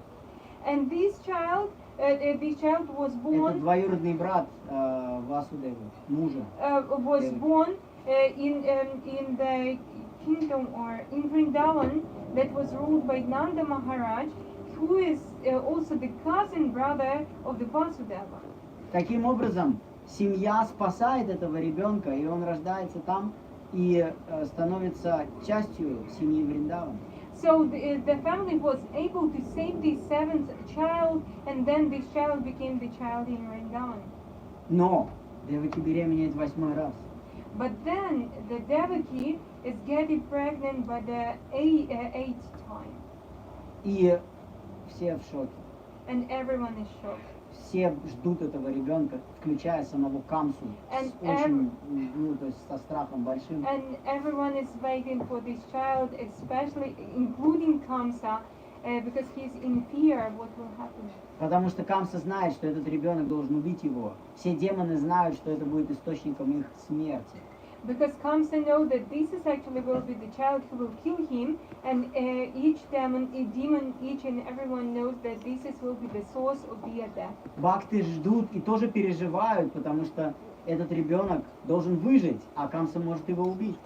And this child was born. Это двоюродный брат Васудевы, мужа. Was born in the kingdom or in Vrindavan that was ruled by Nanda Maharaj, who is also the cousin brother of the Vasudeva. Таким образом, семья спасает этого ребенка, и он рождается там и становится частью семьи Вриндавана. So the family was able to save the 7th child, and then this child became the child in Vrindavan. Но Деваки беременеет 8-й раз. But then the Devaki is getting pregnant by the 8th time. И все в шоке. And everyone is shocked. все ждут этого ребенка, включая самого Камсу, And с очень, ну, то есть со страхом большим. And everyone is waiting for this child, especially including Kamsa, because he's in fear of what will happen. Потому что Камса знает, что этот ребенок должен убить его. Все демоны знают, что это будет источником их смерти. Because Kamsa know that this is actually will be the child who will kill him, and each demon, each and everyone knows that this is will be the source of their death. Бхакты ждут и тоже переживают, потому что этот ребенок должен выжить, а Камса может его убить.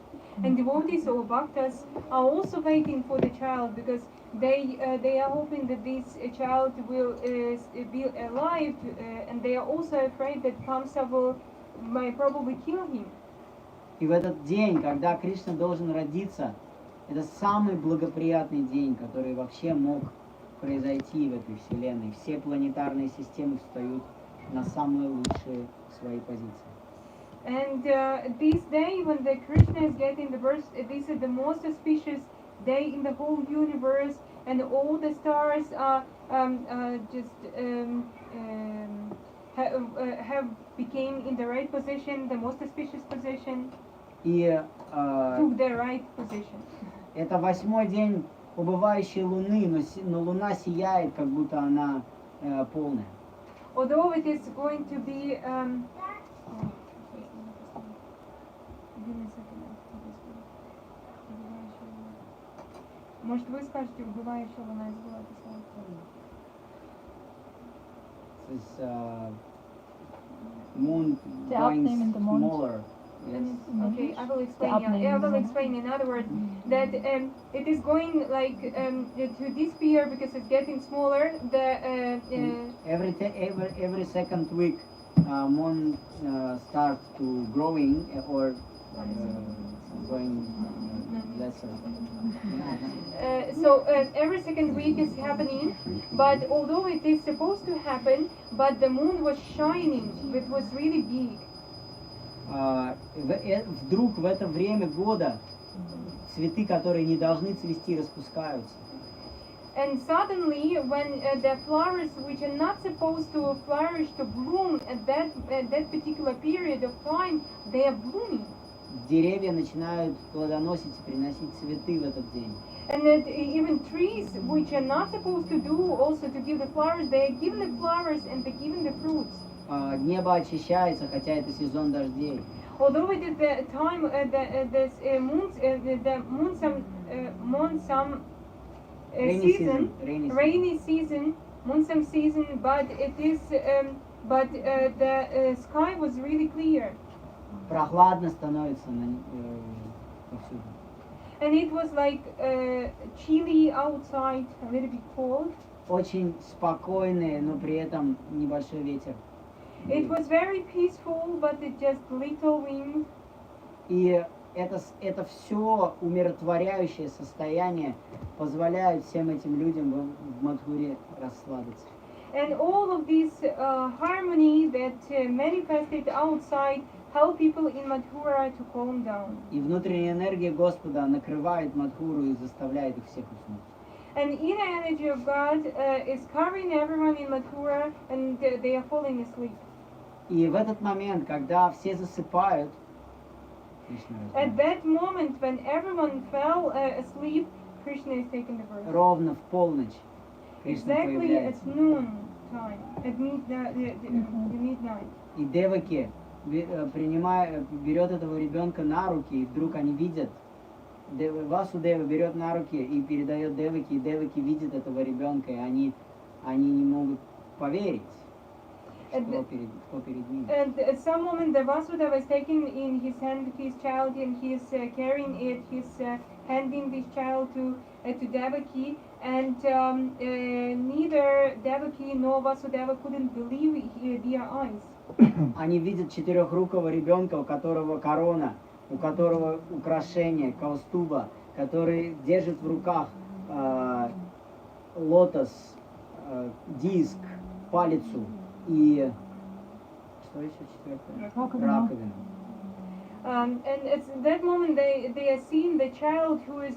And devotees or bhaktas are also waiting for the child because they are hoping that this child will be alive, and they are also afraid that Kamsa will might probably kill him. И в этот день, когда Кришна должен родиться, это самый благоприятный день, который вообще мог произойти в этой вселенной. Все планетарные системы встают на самые лучшие свои позиции. And this day when the Krishna is getting the birth, this is the most auspicious day in the whole universe, and all the stars are have became in the right position, the most auspicious position, И took the right position. это 8-й день убывающей Луны, но Луна сияет, как будто она полная. Although it is going to be Может, вы скажете, убывающая луна, я забыла это слово. This moon The going name in the month. smaller. Yes. Okay, I will explain. The Yeah, I will upname. explain. In other words, that it is going like to disappear because it's getting smaller. Every second week, moon start to growing or going lesser. So every second week is happening, but although it is supposed to happen, but the moon was shining. It was really big. Вдруг в это время года цветы, которые не должны цвести, распускаются. And suddenly, when the flowers which are not supposed to flourish to bloom at that particular period of time, they are blooming. Деревья начинают плодоносить и приносить цветы в этот день. And that even trees which are not supposed to do also to give the flowers, they are giving the flowers and they're giving the fruits. Небо очищается, хотя это сезон дождей. Although it is the time rainy season, monsoon season, but it is the sky was really clear. Прохладно становится повсюду. And it was like chilly outside, a little bit cold. Очень спокойный, но при этом небольшой ветер. It was very peacefул, but it just little wind. И это все умиротворяющее состояние позволяет всем этим людям в Мадхуре расслабиться. And all of this harmony that manifested outside help people in Madhura to calm down. И внутренняя энергия Господа накрывает Мадхуру и заставляет их всех уснуть. And inner energy of God is covering everyone in Madhura, and they are falling asleep. И в этот момент, когда все засыпают, At that moment, when everyone fell asleep, Krishna is taking the birth. ровно в полночь Кришна Exactly появляется. at noon time, at midnight. И Деваки берет этого ребенка на руки, и вдруг они видят, Васудева берет на руки и передает Деваки, и Деваки видят этого ребенка, и они не могут поверить, кто перед ними. And at some moment, the Vasudeva is taking in his hand his child, and he is carrying it. He's handing this child to Devaki, and neither Devaki nor Vasudeva couldn't believe their eyes. Они видят четырехрукого ребенка, у которого корона, у которого украшение, каустуба, который держит в руках лотос, диск, палицу и что еще четвертое? Раковину. And at that moment, they are seeing the child who is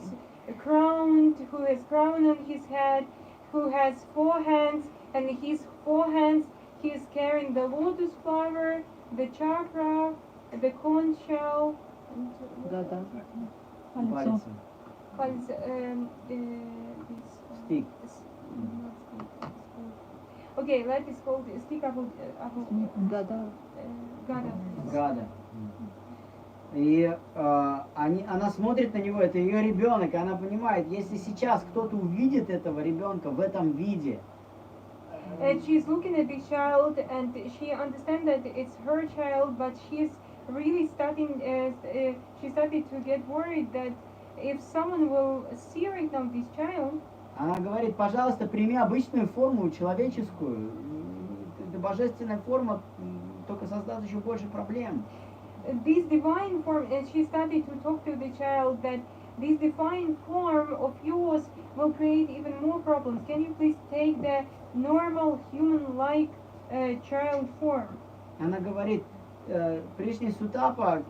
crowned, who has crown on his head, who has 4 hands, and in his 4 hands he is carrying the lotus flower, the chakra, the conch shell, and Да-да. Пальцем. Pulse, Stick. not stick, it's called. Okay, that is called stick apple, Да-да. gada. Гада. И она смотрит на него, это ее ребенок, и она понимает, если сейчас кто-то увидит этого ребенка в этом виде, And she's looking at this child, and she understands that it's her child, but she's really she started to get worried that if someone will see right now this child, она говорит, пожалуйста, прими обычную форму человеческую. Это божественная форма только создаст еще больше проблем. this divine form, and she started to talk to the child that this divine form of yours will create even more problems. Can you please take the normal human-like child form? Она говорит, Кришне Сутапа,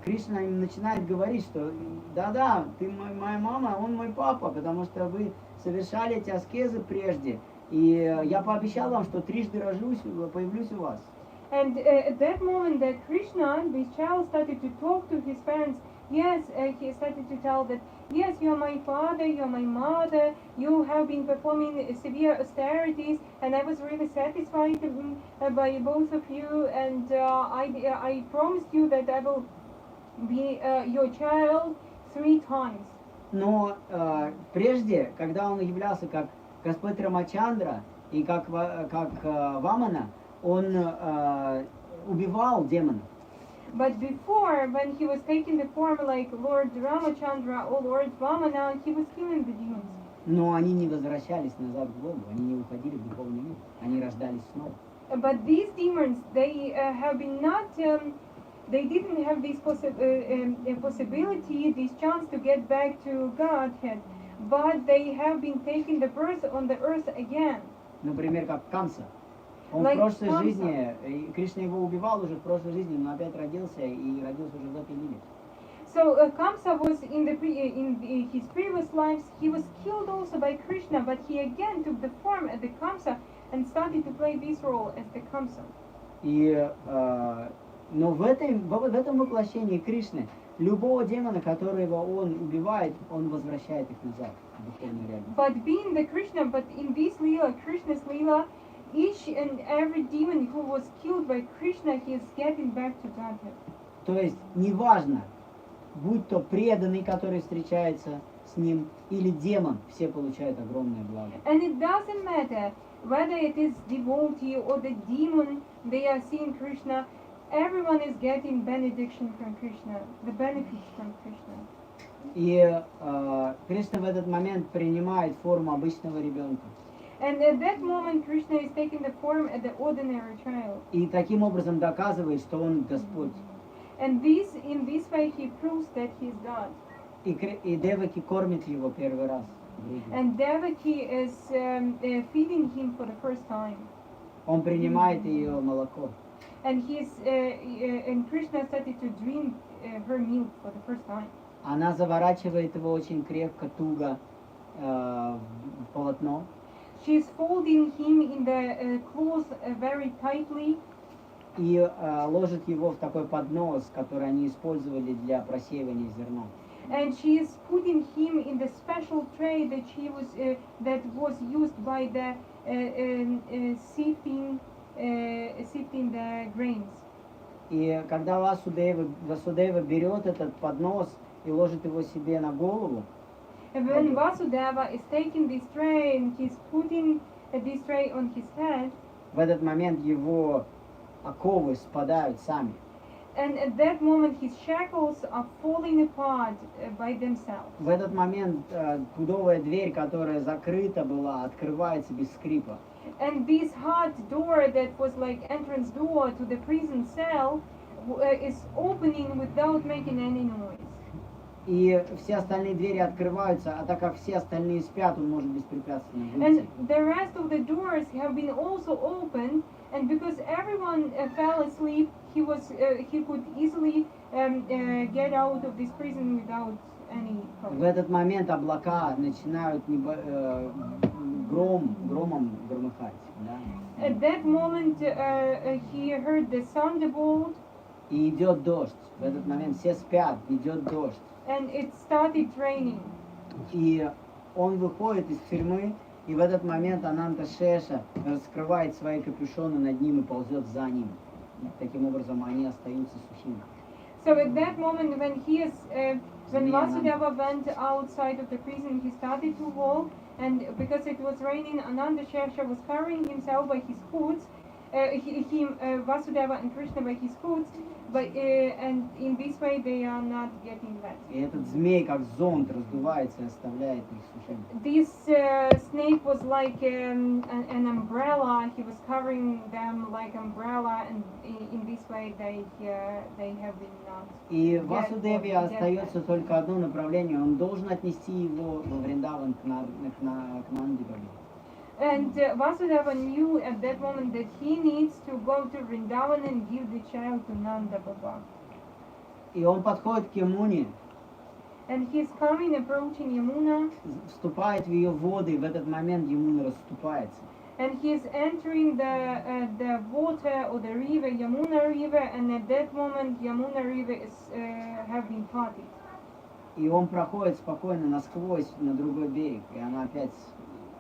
Кришна им начинает говорить, что да-да, ты моя мама, он мой папа, потому что вы совершали эти аскезы прежде, и я пообещал вам, что трижды появлюсь у вас. And at that moment that Krishna, this child, started to talk to his parents, yes, he started to tell that, yes, you are my father, you are my mother, you have been performing severe austerities, and I was really satisfied by both of you, and I promised you that I will be your child 3 times. Но прежде, когда он являлся как Господь Рамачандра и как Вамана, он убивал демонов. But before, when he was taking the form like Lord Ramachandra or Lord Vamana, he was killing the demons. Но они не возвращались назад в голову, они не уходили в духовный мир, они рождались снова. But these demons, they have been not, they didn't have this possibility, this chance to get back to Godhead, but they have been taking the birth on the earth again. Например, как Камса. Он Like в прошлой Kamsa. жизни, Кришна его убивал уже в прошлой жизни, но опять родился и родился уже в этой лиле. So Kamsa was in his previous lives, he was killed also by Krishna, but he again took the form as the Kamsa and started to play this role as the Kamsa. И, но в этом воплощении Кришны любого демона, которого он убивает, он возвращает их назад в духовную реальность. But being the Krishna, but in this Leela, Krishna's Leela, each and every demon who was killed by Krishna, he is getting back to Godhead. То есть неважно, будь то преданный, который встречается с ним, или демон, все получают огромное благо. And it doesn't matter whether it is devotee or the demon, they are seeing Krishna, everyone is getting benediction from Krishna, the benefits from Krishna. И Кришна в этот момент принимает форму обычного ребенка. And at that moment, Krishna is taking the form of the ordinary child. И таким образом доказывает, что он Господь. And in this way, he proves that he is God. И Деваки кормит его первый раз. And Devaki is feeding him for the first time. Он принимает ее молоко. And and Krishna started to drink her milk for the first time. Она заворачивает его очень крепко, туго в полотно. She's folding him in the cloth very tightly. И ложит его в такой поднос, который они использовали для просеивания зерна. And she is putting him in the special tray that was used by the sifting the grains. И когда Васудева берет этот поднос и ложит его себе на голову, And when Vasudeva is taking this tray and he's putting this tray on his head, в этот момент его оковы спадают сами. and at that moment his shackles are falling apart by themselves. В этот момент пудовая дверь, которая закрыта была, открывается без скрипа. And this hard door that was like entrance door to the prison cell is opening without making any noise. И все остальные двери открываются, а так как все остальные спят, он может беспрепятственно выйти. And the rest of the doors have been also opened, and because everyone fell asleep, he could easily get out of this prison without any В problem. этот момент облака начинают громом громыхать. Да? At that moment, he heard the thunderbolt, и идет дождь. В этот момент все спят, идет дождь. and it started raining. И он выходит из тюрьмы, и в этот момент Ананта Шеша раскрывает свои капюшоны над ним и ползет за ним. И таким образом они остаются сухими. So at that moment, when when Змея Vasudeva went outside of the prison, he started to walk, and because it was raining, Ananda Shesha was carrying himself by his hoods, Vasudeva and Krishna by his hoods, and in this way they are not getting wet. И этот змей как зонт раздувается и оставляет их сухими. This snake was like an umbrella. He was covering them like umbrella, and in this way they have been not. И Васудеве остается только одно направление. Он должен отнести его во Вриндаван к Нанди Бабе. And Vasudeva knew at that moment that he needs to go to Vrindavan and give the child to Nanda Baba. И он подходит к Ямуне, And he's coming, approaching Yamuna, вступает в ее воды, и в этот момент Ямуна расступается. and he's entering the water or the river, Yamuna River, and at that moment Yamuna River is have been parted. И он проходит спокойно насквозь на другой берег, и она опять...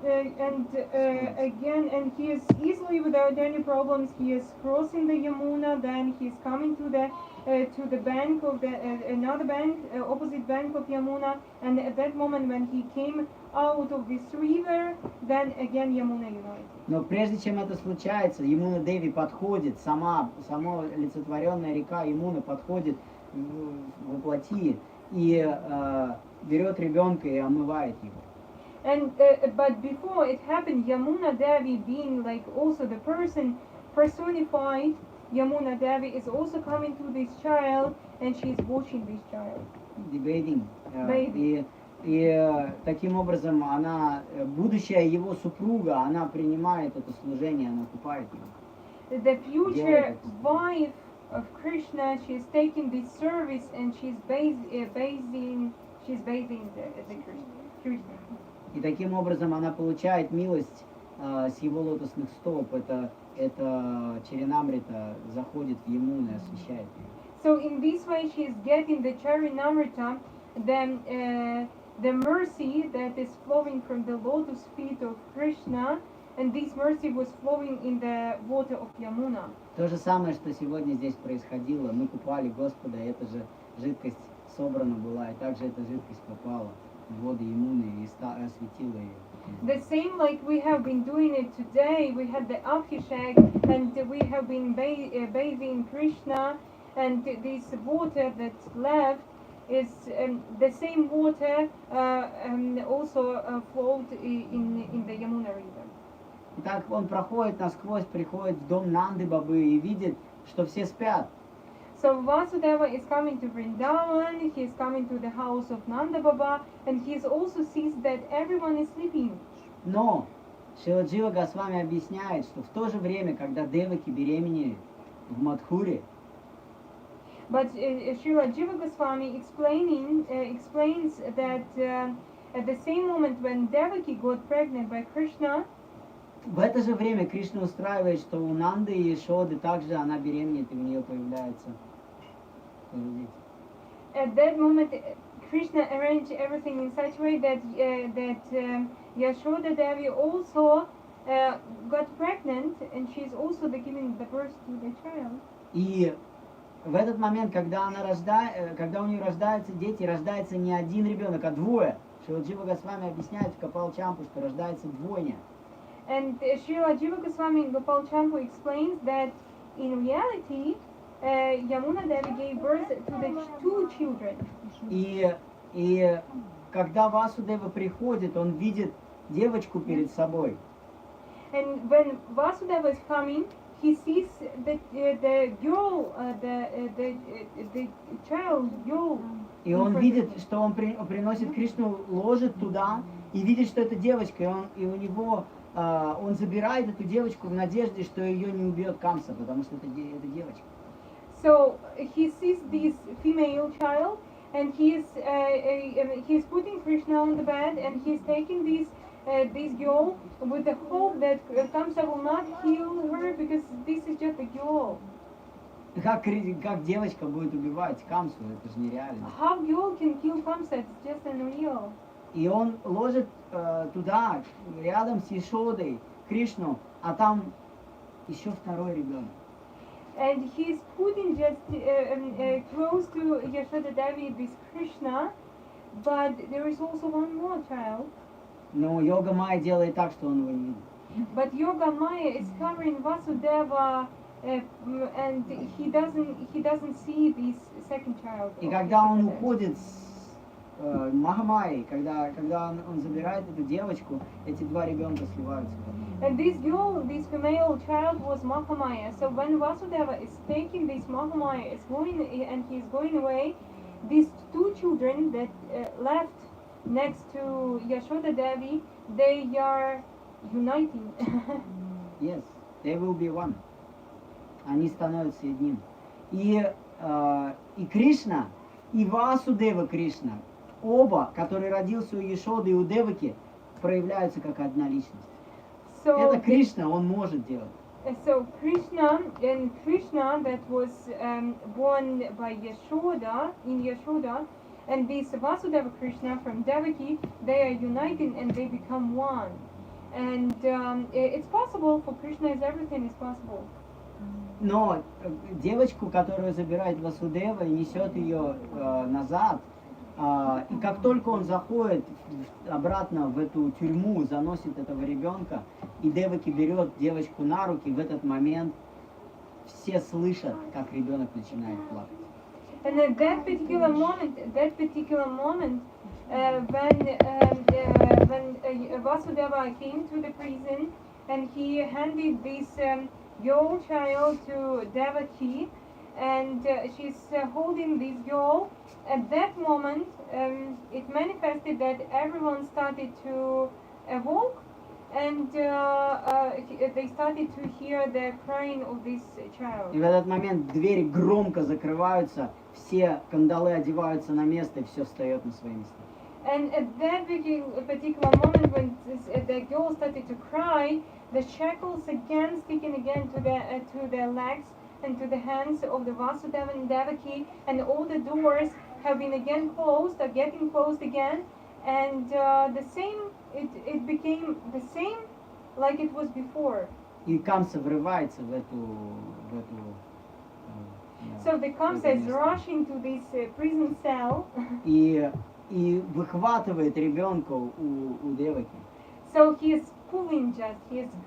Again, and he is easily, without any problems, he is crossing the Yamuna. Then he is coming to the bank of the another bank, opposite bank of Yamuna. And at that moment, when he came out of this river, then again Yamuna united. Но прежде чем это случается, Ямуна Деви подходит, сама олицетворенная река Ямуна подходит во плоти и берет ребенка и омывает его. And but before it happened, Yamuna Devi, being like also the person personified, Yamuna Devi is also coming to this child, and she is watching this child. Bathing. Bathing. И таким образом она, будущая его супруга, она принимает это служение, она купает его. The future wife of Krishna, she is taking this service and she's bathing the Krishna. И таким образом она получает милость с его лотосных стоп. Это Чаринамрита заходит в Ямуну и освещает ее. So in this way she is getting the Charinamrita, the mercy that is flowing from the lotus feet of Krishna, and this mercy was flowing in the water of Yamuna. То же самое, что сегодня здесь происходило. Мы купали Господа, и эта же жидкость собрана была, и также эта жидкость попала в воды Ямуны и осветила ее. The same like we have been doing it today. We had the Abhishek, and we have been bathing Krishna, and this water that's left is the same water also flowed in the Yamuna river. Итак, он проходит насквозь, приходит в дом Нанды Бабы и видит, что все спят. So Vasudeva is coming to Vrindavan, he is coming to the house of Nanda Baba, and he also sees that everyone is sleeping. Но Шрила Джива Госвами объясняет, что в то же время, когда Деваки беременели в Мадхуре, But Srila Jiva Goswami explains that at the same moment when Devaki got pregnant by Krishna, в это же время Кришна устраивает, что у Нанды и Ешоды также она беременеет, и у нее появляется дети. At that moment Krishna arranged everything in such a way that Yashoda Devi also got pregnant, and she is also giving the birth to the child. И в этот момент, когда у нее рождаются дети, рождается не один ребенок, а двое. Шрила Джива Госвами объясняет в Капал Чампу, что рождается двойня. And Srila Jiva Goswami in Gopal Champu explains that in reality Yamuna Devi gave birth to the two children. И когда Васудева приходит, он видит девочку перед собой. And when Vasudeva is coming, he sees the girl, the child girl. И он видит, что он приносит Кришну, ложит туда, и видит, что это девочка, и у него он забирает эту девочку в надежде, что ее не убьет Камса, потому что это девочка. So he sees this female child, and he is putting Krishna on the bed, and he is taking this this girl with the hope that Kamsa will not kill her because this is just a girl. Как девочка будет убивать Камсу? Это же нереально. How girl can kill Kamsa? It's just unreal. И он ложит туда, рядом с Ешодой, Кришну, а там еще второй ребенок. And he's putting just close to Yashoda Devi this Krishna, but there is also one more child. Но Йога Майя делает так, что он его не видит. But Yoga Maya is covering Vasudeva, and he doesn't see this second child. И когда он уходит с Махамайей, когда он забирает эту девочку, эти два ребенка сливаются. And this girl, this female child was Mahamaya. So when Vasudeva is taking this Mahamaya, is going and he is going away, these two children that left next to Yashoda Devi, they are uniting. Yes, they will be one. Они становятся одним. И Кришна, и Васудева Кришна, оба, которые родился у Ешоды и у Деваки, проявляются как одна личность. So Это Кришна, он может делать. So Krishna that was born by Yashoda in Yashoda, and this Vasudeva Krishna from Devaki, they are united and they become one. And it's possible for Krishna, is everything is possible. Но девочку, которую забирает Васудева и несет ее назад, и как только он заходит обратно в эту тюрьму, заносит этого ребенка, и Деваки берет девочку на руки, в этот момент все слышат, как ребенок начинает плакать. And at that particular moment, when Vasudeva came to the prison and he handed this girl child to Devaki, and she's holding this girl. At that moment, it manifested that everyone started to awoke, and they started to hear the crying of this child. И в этот момент двери громко закрываются, все кандалы одеваются на место, и все встает на свои места. And at that particular moment, when the girl started to cry, the shackles again sticking again to the legs and to the hands of the Vasudeva and Devaki, and all the doors have been again closed, are getting closed again, and it became the same like it was before. И Камса врывается в эту So the Kamsa is rushing to this prison cell. И выхватывает ребенка у Деваки. So he is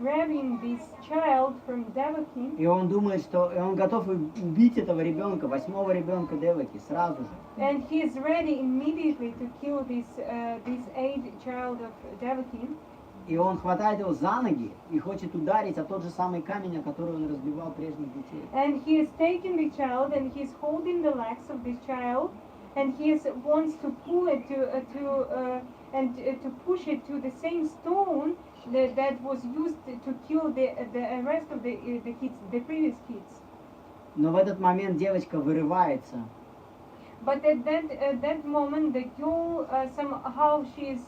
grabbing this child from Devaki. И он думает, что он готов убить этого ребенка, 8-го ребенка Деваки, сразу же. And he is ready immediately to kill this 8th child of Devaki. И он хватает его за ноги и хочет ударить о тот же самый камень, о который он разбивал прежних детей. And he is taking the child and he is holding the legs of this child, and he wants to pull it to push it to the same stone that was used to kill the rest of the kids, the previous kids. Но в этот момент девочка вырывается. But at that moment, the girl somehow she is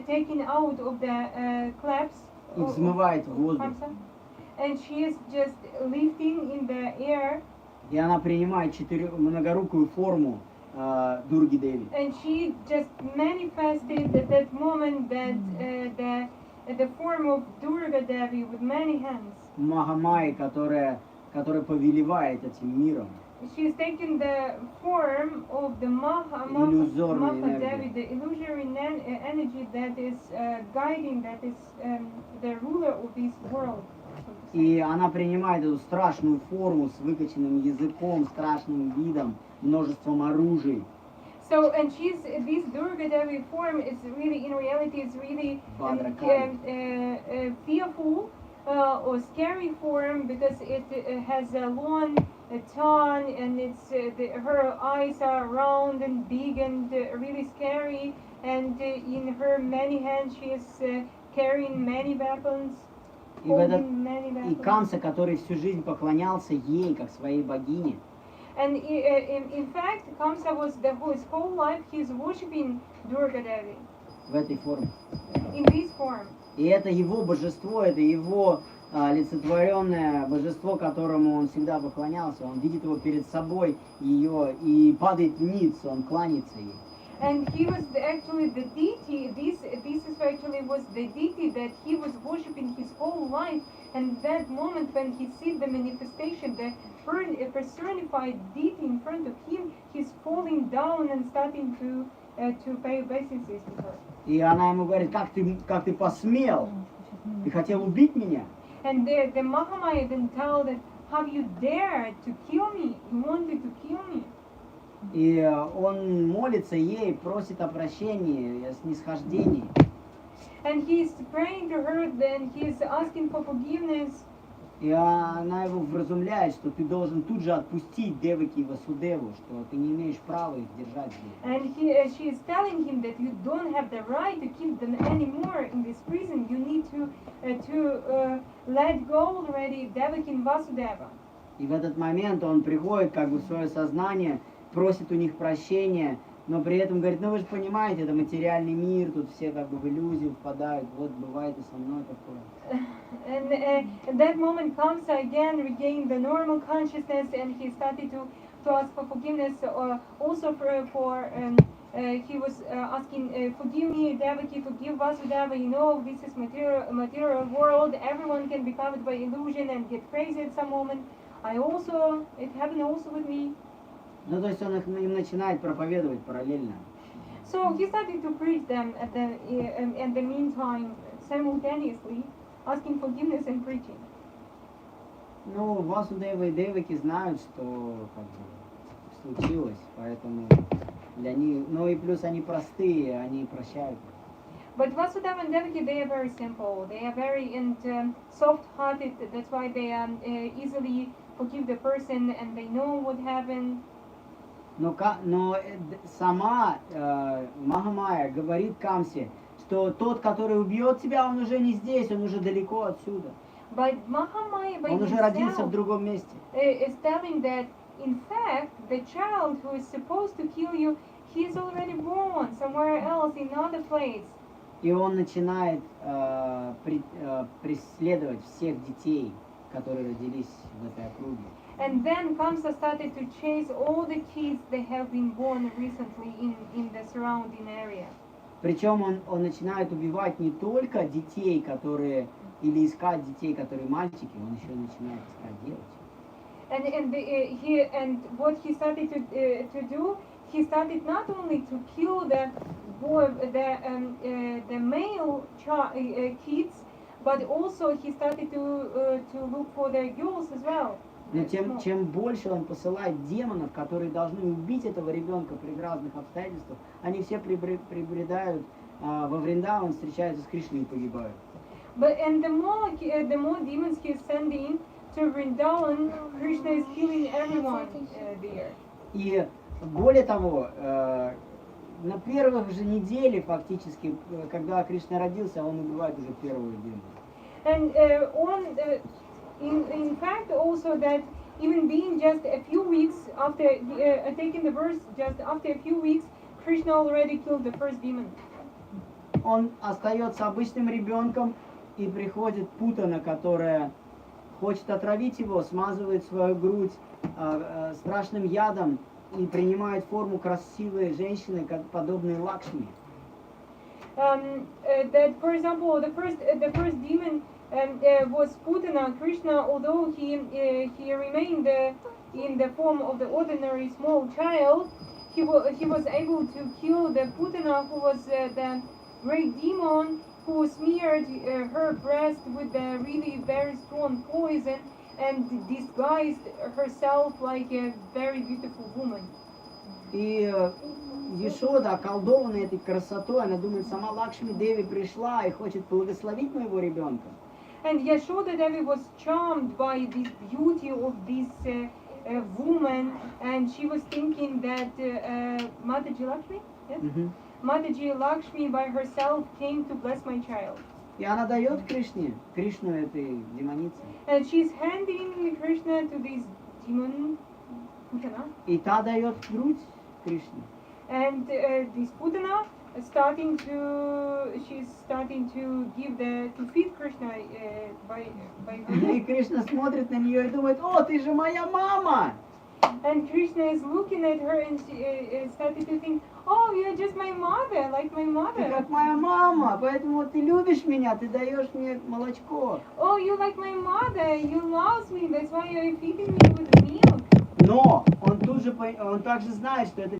taken out of the claps. И взмывает в воздух. And she is just lifting in the air. И она принимает многорукую форму Дурги Деви. And she just manifested at that moment that the form of Durga Devi with many hands. Махамайи, которая повелевает этим миром. She's taken the form of the Maha Devi, the illusory energy that is guiding, that is the ruler of this world. И она принимает эту страшную форму с выкоченным языком, страшным видом, множеством оружий. So, and this Durga Devi form is really, in reality, is really fearful or scary form, because it has a long tongue, and her eyes are round and big and really scary, and in her many hands she is carrying many weapons. И Камса, который всю жизнь поклонялся ей, как своей богине. And in fact, Kamsa was his whole life he is worshiping Durga Devi. В этой форме. in this form. И это его божество, это его олицетворенное божество, которому он всегда поклонялся. Он видит его перед собой, ее, и падает ниц, он кланяется ей. And he was actually the deity. This is actually was the deity that he was worshiping his whole life. And that moment when he sees the manifestation, the personified deity in front of him, he's falling down and starting to pay obeisances to her. И она ему говорит: как ты посмел? Ты хотел убить меня? And the Mahamaya then tell that, have you dared to kill me? You wanted to kill me. И он молится ей, просит о прощении, о снисхождении. And he's praying to her, then he's asking for forgiveness. И она его вразумляет, что ты должен тут же отпустить Деваки и Васудеву, что ты не имеешь права их держать здесь. And she is telling him that you don't have the right to keep them anymore in this prison. You need to let go already Devaki and Vasudeva. И в этот момент он приходит как бы в свое сознание, просит у них прощения, но при этом говорит: ну вы же понимаете, это материальный мир, тут все как бы в иллюзию впадают, вот бывает и со мной такое. And that moment comes again, regain the normal consciousness, and he started to ask for forgiveness. Also he was asking, forgive me, Devaki, forgive Vasudeva. You know, this is material world. Everyone can be covered by illusion and get crazy at some moment. It happened also with me. Ну, то есть он им начинает проповедовать параллельно. So he started to preach them at the meantime, simultaneously, asking forgiveness and preaching. Ну, Васудева и Деваки знают, что как бы случилось, поэтому для них, ну и плюс они простые, они прощают. But Vasudeva and Devaki, they are very simple. They are very soft-hearted. That's why they easily forgive the person and they know what happened. Но сама Махамая говорит Камсе, что тот, который убьет тебя, он уже не здесь, он уже далеко отсюда. But Mahamaya by Он уже родился в другом месте. Is telling that, in fact, the child who is supposed to kill you, he is already born somewhere else, in another place. И он начинает преследовать всех детей, которые родились в этой округе. And then Kamsa started to chase all the kids that have been born recently in the surrounding area. Причем он начинает убивать не только детей, которые, или искать детей, которые мальчики, он еще начинает искать девочек. And what he started to do, he started not only to kill the male kids, but also he started to look for the girls as well. Но чем больше он посылает демонов, которые должны убить этого ребенка при разных обстоятельствах, они все прибредают во Вриндаван, встречаются с Кришной и погибают. And the more demons he is sending to Vrindavan, Krishna is killing everyone there. И более того, на первых же неделе фактически, когда Кришна родился, он убивает уже первого демона. And in fact also that even being just a few weeks after taking the birth, just after a few weeks, Krishna already killed the first demon. Он остается обычным ребенком, и приходит Путана, которая хочет отравить его, смазывает свою грудь страшным ядом и принимает форму красивой женщины, как подобной Лакшми. That, for example, the first demon was Putana. Krishna, although he remained in the form of the ordinary small child, he was able to kill the Putana, who was the great demon who smeared her breast with the really very strong poison and disguised herself like a very beautiful woman. И Ешода, околдованная этой красотой, она думает, сама Лакшми Деви пришла и хочет благословить моего ребенка. And Yashoda Devi was charmed by this beauty of this woman, and she was thinking that Mataji Lakshmi, yes? Mataji Lakshmi by herself came to bless my child. И она дает Кришну этой демонице. And she's handing Krishna to this demon, Putana. И та дает грудь Кришне. And this Putana she's starting to feed Krishna by И her. Кришна смотрит на нее и думает: о, ты же моя мама! And Krishna is looking at her and she started to think, oh, you're just my mother, like my Ты mother. как моя мама, поэтому ты любишь меня, ты даешь мне молочко. Oh, you like my mother, you love me, that's why you're feeding me with milk. Но он также знает, что это